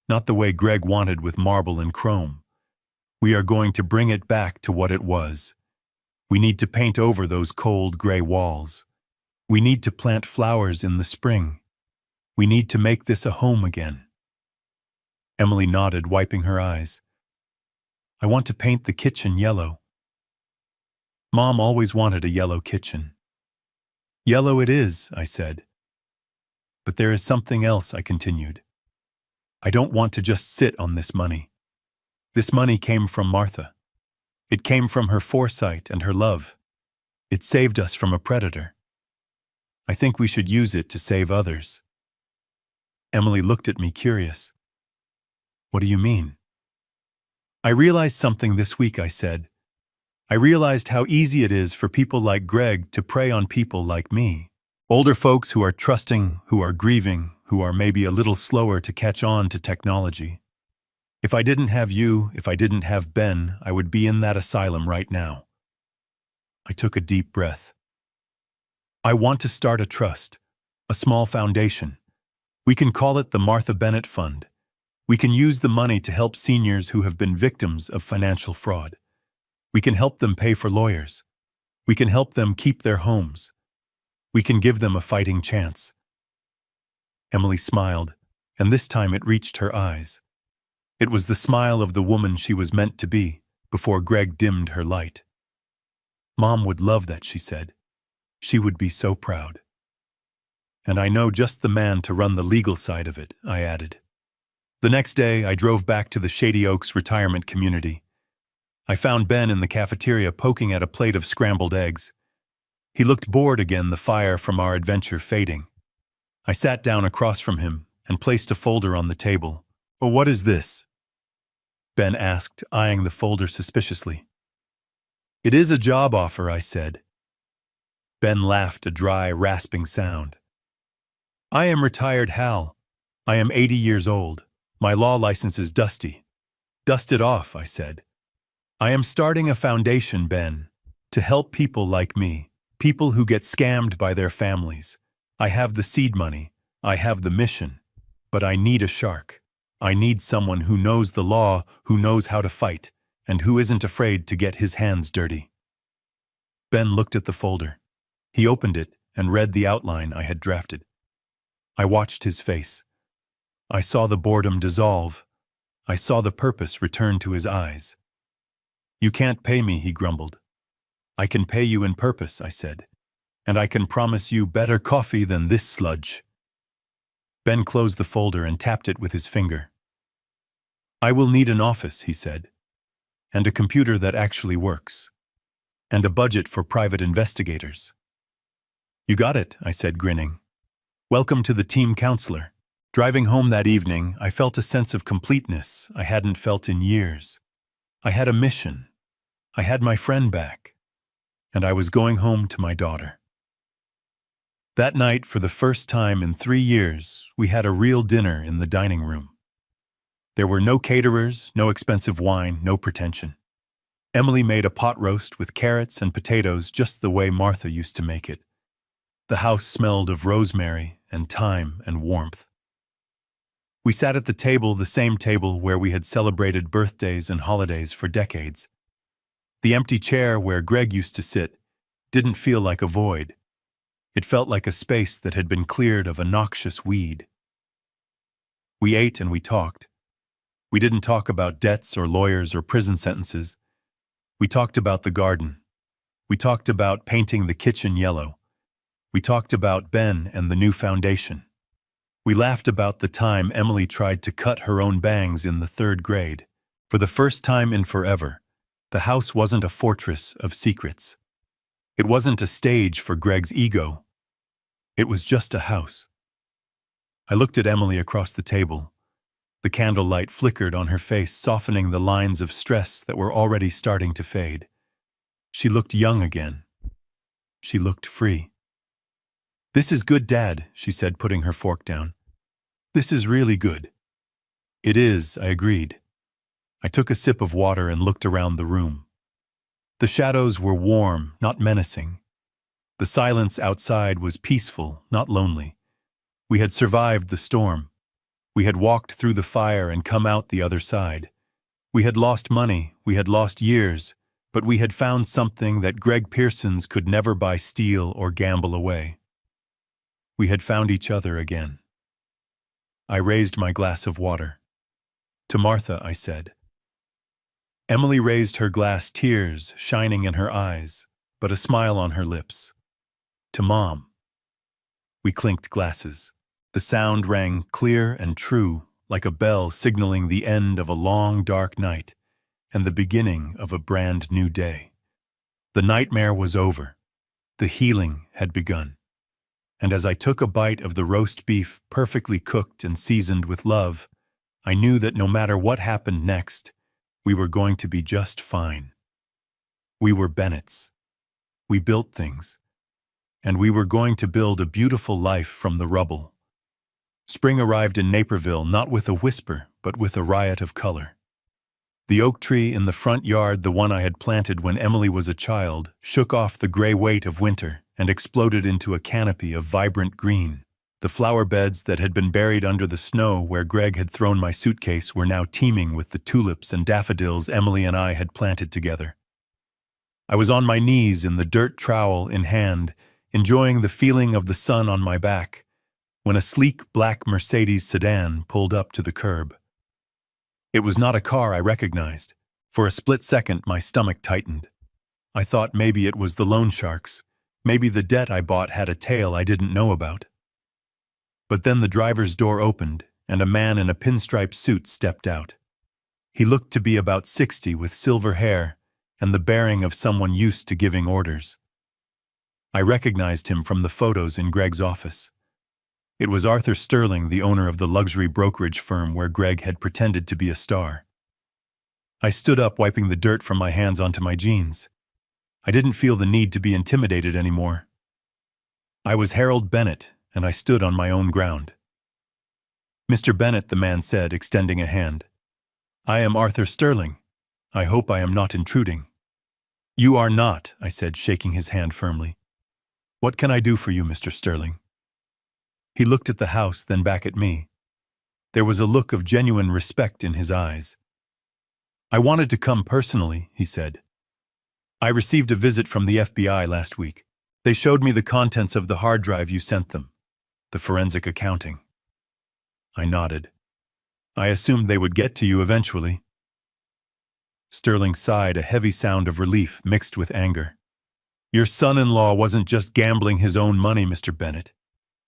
Not the way Greg wanted, with marble and chrome. We are going to bring it back to what it was. We need to paint over those cold gray walls. We need to plant flowers in the spring. We need to make this a home again." Emily nodded, wiping her eyes. "I want to paint the kitchen yellow. Mom always wanted a yellow kitchen." "Yellow it is," I said. "But there is something else," I continued. "I don't want to just sit on this money. This money came from Martha. It came from her foresight and her love. It saved us from a predator. I think we should use it to save others." Emily looked at me, curious. "What do you mean?" "I realized something this week," I said. I realized how easy it is for people like Greg to prey on people like me. Older folks who are trusting, who are grieving, who are maybe a little slower to catch on to technology. If I didn't have you, if I didn't have Ben, I would be in that asylum right now. I took a deep breath. I want to start a trust, a small foundation. We can call it the Martha Bennett Fund. We can use the money to help seniors who have been victims of financial fraud. We can help them pay for lawyers. We can help them keep their homes. We can give them a fighting chance. Emily smiled, and this time it reached her eyes. It was the smile of the woman she was meant to be, before Greg dimmed her light. Mom would love that, she said. She would be so proud. And I know just the man to run the legal side of it, I added. The next day, I drove back to the Shady Oaks retirement community. I found Ben in the cafeteria poking at a plate of scrambled eggs. He looked bored again, the fire from our adventure fading. I sat down across from him and placed a folder on the table. "Oh, what is this?" Ben asked, eyeing the folder suspiciously. "It is a job offer," I said. Ben laughed, a dry, rasping sound. "I am retired Hal. I am 80 years old. My law license is dusty." "Dust it off," I said. "I am starting a foundation, Ben, to help people like me, people who get scammed by their families. I have the seed money, I have the mission, but I need a shark. I need someone who knows the law, who knows how to fight, and who isn't afraid to get his hands dirty." Ben looked at the folder. He opened it and read the outline I had drafted. I watched his face. I saw the boredom dissolve. I saw the purpose return to his eyes. "You can't pay me," he grumbled. "I can pay you in purpose," I said. "And I can promise you better coffee than this sludge." Ben closed the folder and tapped it with his finger. "I will need an office," he said, "and a computer that actually works, and a budget for private investigators." "You got it," I said, grinning. "Welcome to the team counselor." Driving home that evening, I felt a sense of completeness I hadn't felt in years. I had a mission. I had my friend back. And I was going home to my daughter. That night, for the first time in 3 years, we had a real dinner in the dining room. There were no caterers, no expensive wine, no pretension. Emily made a pot roast with carrots and potatoes just the way Martha used to make it. The house smelled of rosemary and thyme and warmth. We sat at the table, the same table where we had celebrated birthdays and holidays for decades. The empty chair where Greg used to sit didn't feel like a void. It felt like a space that had been cleared of a noxious weed. We ate and we talked. We didn't talk about debts or lawyers or prison sentences. We talked about the garden. We talked about painting the kitchen yellow. We talked about Ben and the new foundation. We laughed about the time Emily tried to cut her own bangs in the 3rd grade. For the first time in forever, the house wasn't a fortress of secrets. It wasn't a stage for Greg's ego. It was just a house. I looked at Emily across the table. The candlelight flickered on her face, softening the lines of stress that were already starting to fade. She looked young again. She looked free. "This is good, Dad," she said, putting her fork down. "This is really good." "It is," I agreed. I took a sip of water and looked around the room. The shadows were warm, not menacing. The silence outside was peaceful, not lonely. We had survived the storm. We had walked through the fire and come out the other side. We had lost money, we had lost years, but we had found something that Greg Pearson's could never buy, steal, or gamble away. We had found each other again. I raised my glass of water. "To Martha," I said. Emily raised her glass, tears shining in her eyes, but a smile on her lips. "To Mom." We clinked glasses. The sound rang clear and true, like a bell signaling the end of a long, dark night and the beginning of a brand new day. The nightmare was over. The healing had begun. And as I took a bite of the roast beef, perfectly cooked and seasoned with love, I knew that no matter what happened next, we were going to be just fine. We were Bennetts. We built things. And we were going to build a beautiful life from the rubble. Spring arrived in Naperville not with a whisper, but with a riot of color. The oak tree in the front yard, the one I had planted when Emily was a child, shook off the gray weight of winter and exploded into a canopy of vibrant green. The flower beds that had been buried under the snow where Greg had thrown my suitcase were now teeming with the tulips and daffodils Emily and I had planted together. I was on my knees in the dirt, trowel in hand, enjoying the feeling of the sun on my back, when a sleek black Mercedes sedan pulled up to the curb. It was not a car I recognized. For a split second, my stomach tightened. I thought maybe it was the loan sharks. Maybe the debt I bought had a tail I didn't know about. But then the driver's door opened, and a man in a pinstripe suit stepped out. He looked to be about 60 with silver hair and the bearing of someone used to giving orders. I recognized him from the photos in Greg's office. It was Arthur Sterling, the owner of the luxury brokerage firm where Greg had pretended to be a star. I stood up, wiping the dirt from my hands onto my jeans. I didn't feel the need to be intimidated anymore. I was Harold Bennett, and I stood on my own ground. "Mr. Bennett," the man said, extending a hand. "I am Arthur Sterling. I hope I am not intruding." "You are not," I said, shaking his hand firmly. "What can I do for you, Mr. Sterling?" He looked at the house, then back at me. There was a look of genuine respect in his eyes. "I wanted to come personally," he said. "I received a visit from the FBI last week. They showed me the contents of the hard drive you sent them, the forensic accounting." I nodded. "I assumed they would get to you eventually." Sterling sighed, a heavy sound of relief mixed with anger. "Your son-in-law wasn't just gambling his own money, Mr. Bennett.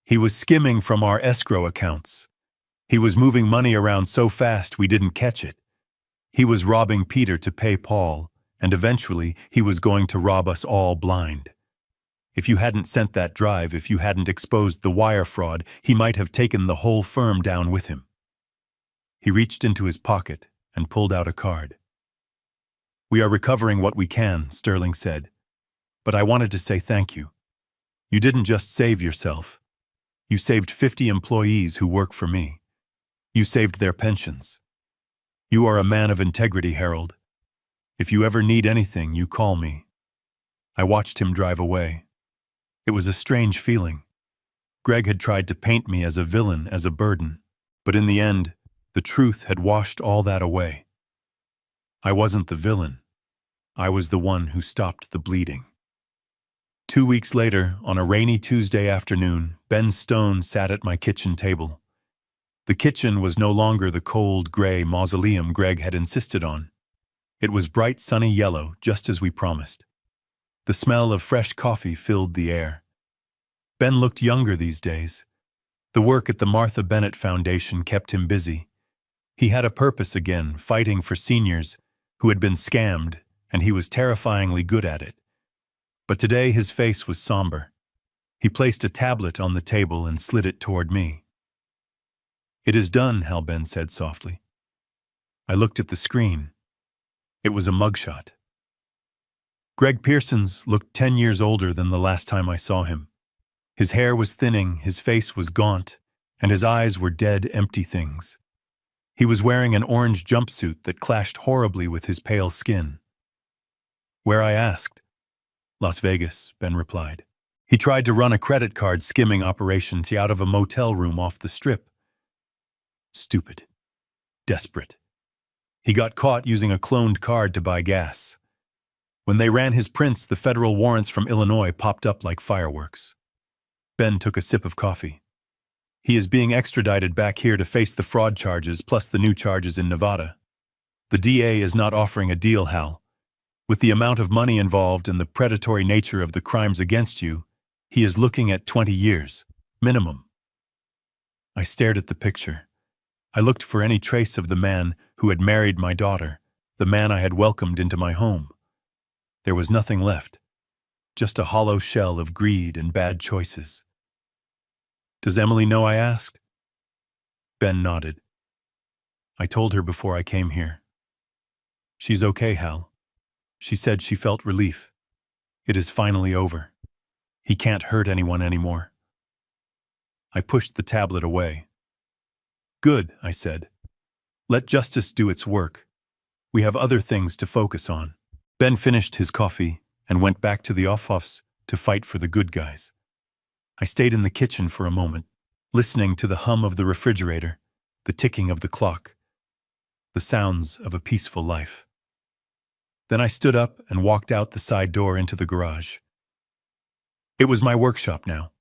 He was skimming from our escrow accounts. He was moving money around so fast we didn't catch it. He was robbing Peter to pay Paul, and eventually he was going to rob us all blind. If you hadn't sent that drive, if you hadn't exposed the wire fraud, he might have taken the whole firm down with him." He reached into his pocket and pulled out a card. "We are recovering what we can," Sterling said. "But I wanted to say thank you. You didn't just save yourself. You saved 50 employees who work for me. You saved their pensions. You are a man of integrity, Harold. If you ever need anything, you call me." I watched him drive away. It was a strange feeling. Greg had tried to paint me as a villain, as a burden, but in the end, the truth had washed all that away. I wasn't the villain. I was the one who stopped the bleeding. 2 weeks later, on a rainy Tuesday afternoon, Ben Stone sat at my kitchen table. The kitchen was no longer the cold, gray mausoleum Greg had insisted on. It was bright, sunny yellow, just as we promised. The smell of fresh coffee filled the air. Ben looked younger these days. The work at the Martha Bennett Foundation kept him busy. He had a purpose again, fighting for seniors who had been scammed, and he was terrifyingly good at it. But today his face was somber. He placed a tablet on the table and slid it toward me. "It is done," Hal Ben said softly. I looked at the screen. It was a mugshot. Greg Pearson's looked 10 years older than the last time I saw him. His hair was thinning, his face was gaunt, and his eyes were dead, empty things. He was wearing an orange jumpsuit that clashed horribly with his pale skin. "Where?" I asked. "Las Vegas," Ben replied. "He tried to run a credit card skimming operation out of a motel room off the Strip. Stupid. Desperate. He got caught using a cloned card to buy gas. When they ran his prints, the federal warrants from Illinois popped up like fireworks." Ben took a sip of coffee. "He is being extradited back here to face the fraud charges plus the new charges in Nevada. The DA is not offering a deal, Hal. With the amount of money involved and the predatory nature of the crimes against you, he is looking at 20 years, minimum." I stared at the picture. I looked for any trace of the man who had married my daughter, the man I had welcomed into my home. There was nothing left, just a hollow shell of greed and bad choices. "Does Emily know?" I asked. Ben nodded. "I told her before I came here. She's okay, Hal. She said she felt relief. It is finally over. He can't hurt anyone anymore. I pushed the tablet away. Good, I said. Let justice do its work. We have other things to focus on. Ben finished his coffee and went back to the office to fight for the good guys. I stayed in the kitchen for a moment, listening to the hum of the refrigerator, the ticking of the clock, the sounds of a peaceful life. Then I stood up and walked out the side door into the garage. It was my workshop now.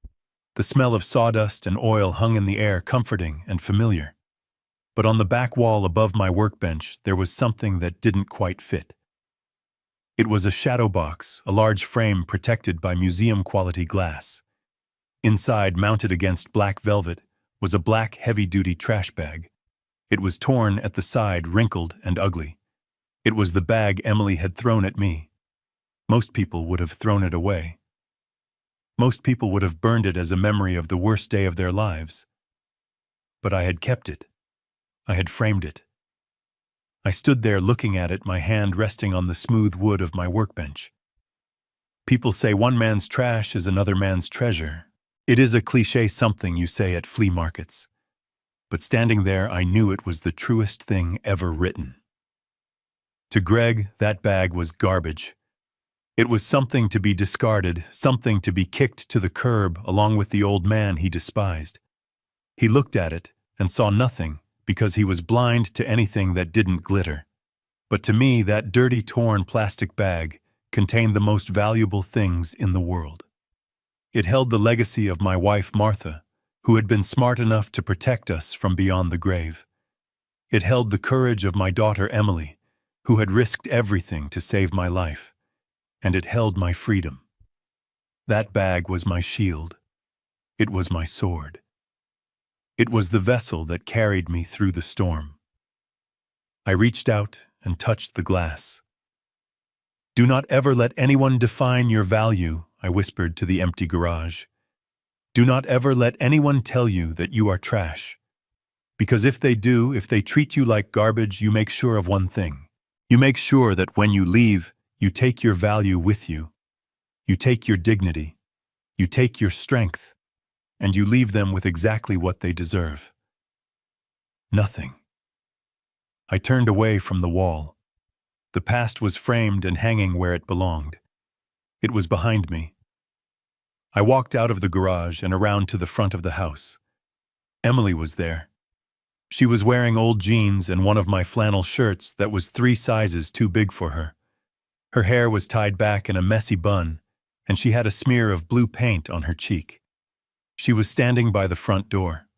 The smell of sawdust and oil hung in the air, comforting and familiar. But on the back wall above my workbench, there was something that didn't quite fit. It was a shadow box, a large frame protected by museum-quality glass. Inside, mounted against black velvet, was a black heavy-duty trash bag. It was torn at the side, wrinkled and ugly. It was the bag Emily had thrown at me. Most people would have thrown it away. Most people would have burned it as a memory of the worst day of their lives. But I had kept it. I had framed it. I stood there looking at it, my hand resting on the smooth wood of my workbench. People say one man's trash is another man's treasure. It is a cliché, something you say at flea markets. But standing there, I knew it was the truest thing ever written. To Greg, that bag was garbage. It was something to be discarded, something to be kicked to the curb along with the old man he despised. He looked at it and saw nothing because he was blind to anything that didn't glitter. But to me, that dirty, torn plastic bag contained the most valuable things in the world. It held the legacy of my wife, Martha, who had been smart enough to protect us from beyond the grave. It held the courage of my daughter, Emily, who had risked everything to save my life. And it held my freedom. That bag was my shield. It was my sword. It was the vessel that carried me through the storm. I reached out and touched the glass. Do not ever let anyone define your value, I whispered to the empty garage. Do not ever let anyone tell you that you are trash. Because if they do, if they treat you like garbage, you make sure of one thing. You make sure that when you leave, you take your value with you. You take your dignity. You take your strength. And you leave them with exactly what they deserve. Nothing. I turned away from the wall. The past was framed and hanging where it belonged. It was behind me. I walked out of the garage and around to the front of the house. Emily was there. She was wearing old jeans and one of my flannel shirts that was 3 sizes too big for her. Her hair was tied back in a messy bun, and she had a smear of blue paint on her cheek. She was standing by the front door,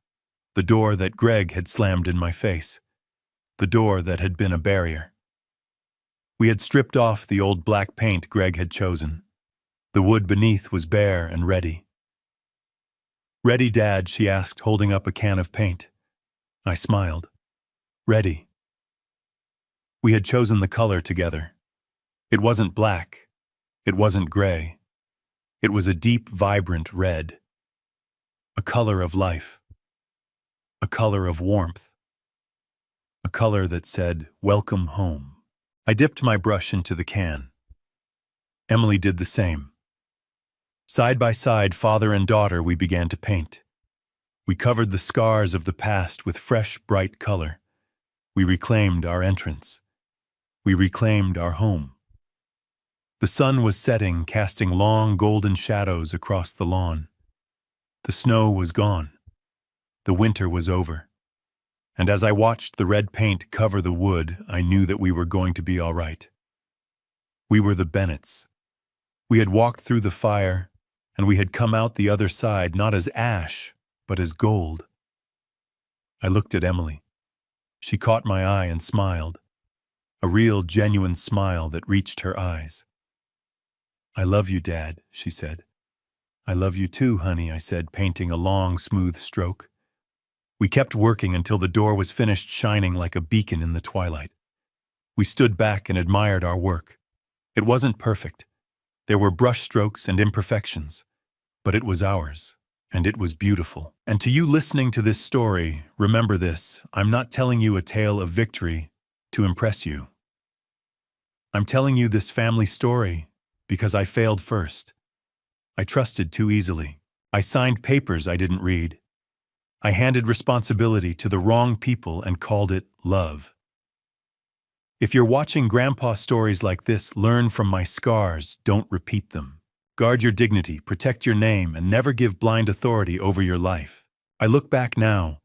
the door that Greg had slammed in my face, the door that had been a barrier. We had stripped off the old black paint Greg had chosen. The wood beneath was bare and ready. "Ready, Dad?" she asked, holding up a can of paint. I smiled. Ready. We had chosen the color together. It wasn't black. It wasn't gray. It was a deep, vibrant red. A color of life. A color of warmth. A color that said, "Welcome home." I dipped my brush into the can. Emily did the same. Side by side, father and daughter, we began to paint. We covered the scars of the past with fresh, bright color. We reclaimed our entrance. We reclaimed our home. The sun was setting, casting long, golden shadows across the lawn. The snow was gone. The winter was over. And as I watched the red paint cover the wood, I knew that we were going to be all right. We were the Bennetts. We had walked through the fire, and we had come out the other side not as ash, but as gold. I looked at Emily. She caught my eye and smiled, a real, genuine smile that reached her eyes. "I love you, Dad," she said. "I love you too, honey," I said, painting a long, smooth stroke. We kept working until the door was finished, shining like a beacon in the twilight. We stood back and admired our work. It wasn't perfect. There were brush strokes and imperfections, but it was ours, and it was beautiful. And to you listening to this story, remember this: I'm not telling you a tale of victory to impress you. I'm telling you this family story because I failed first. I trusted too easily. I signed papers I didn't read. I handed responsibility to the wrong people and called it love. If you're watching Grandpa stories like this, learn from my scars, don't repeat them. Guard your dignity, protect your name, and never give blind authority over your life. I look back now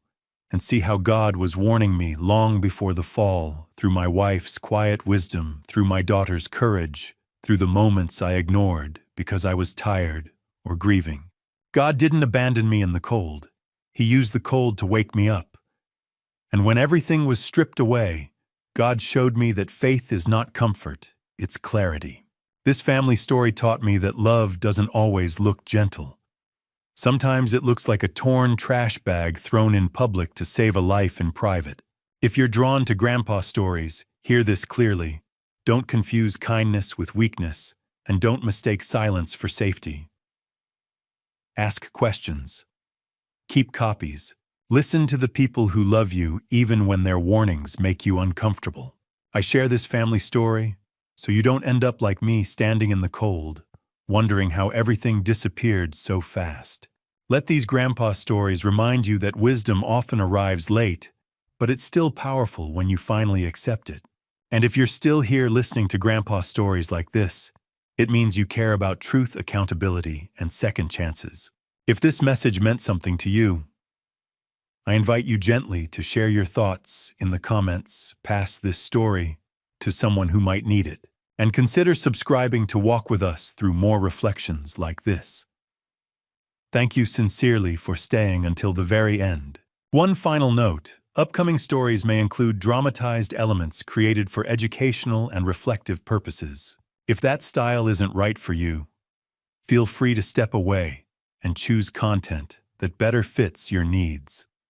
and see how God was warning me long before the fall, through my wife's quiet wisdom, through my daughter's courage, through the moments I ignored because I was tired or grieving. God didn't abandon me in the cold. He used the cold to wake me up. And when everything was stripped away, God showed me that faith is not comfort, it's clarity. This family story taught me that love doesn't always look gentle. Sometimes it looks like a torn trash bag thrown in public to save a life in private. If you're drawn to Grandpa stories, hear this clearly. Don't confuse kindness with weakness, and don't mistake silence for safety. Ask questions. Keep copies. Listen to the people who love you even when their warnings make you uncomfortable. I share this family story so you don't end up like me standing in the cold, wondering how everything disappeared so fast. Let these Grandpa stories remind you that wisdom often arrives late, but it's still powerful when you finally accept it. And if you're still here listening to Grandpa stories like this, it means you care about truth, accountability, and second chances. If this message meant something to you, I invite you gently to share your thoughts in the comments, pass this story to someone who might need it, and consider subscribing to walk with us through more reflections like this. Thank you sincerely for staying until the very end. One final note, upcoming stories may include dramatized elements created for educational and reflective purposes. If that style isn't right for you, feel free to step away and choose content that better fits your needs.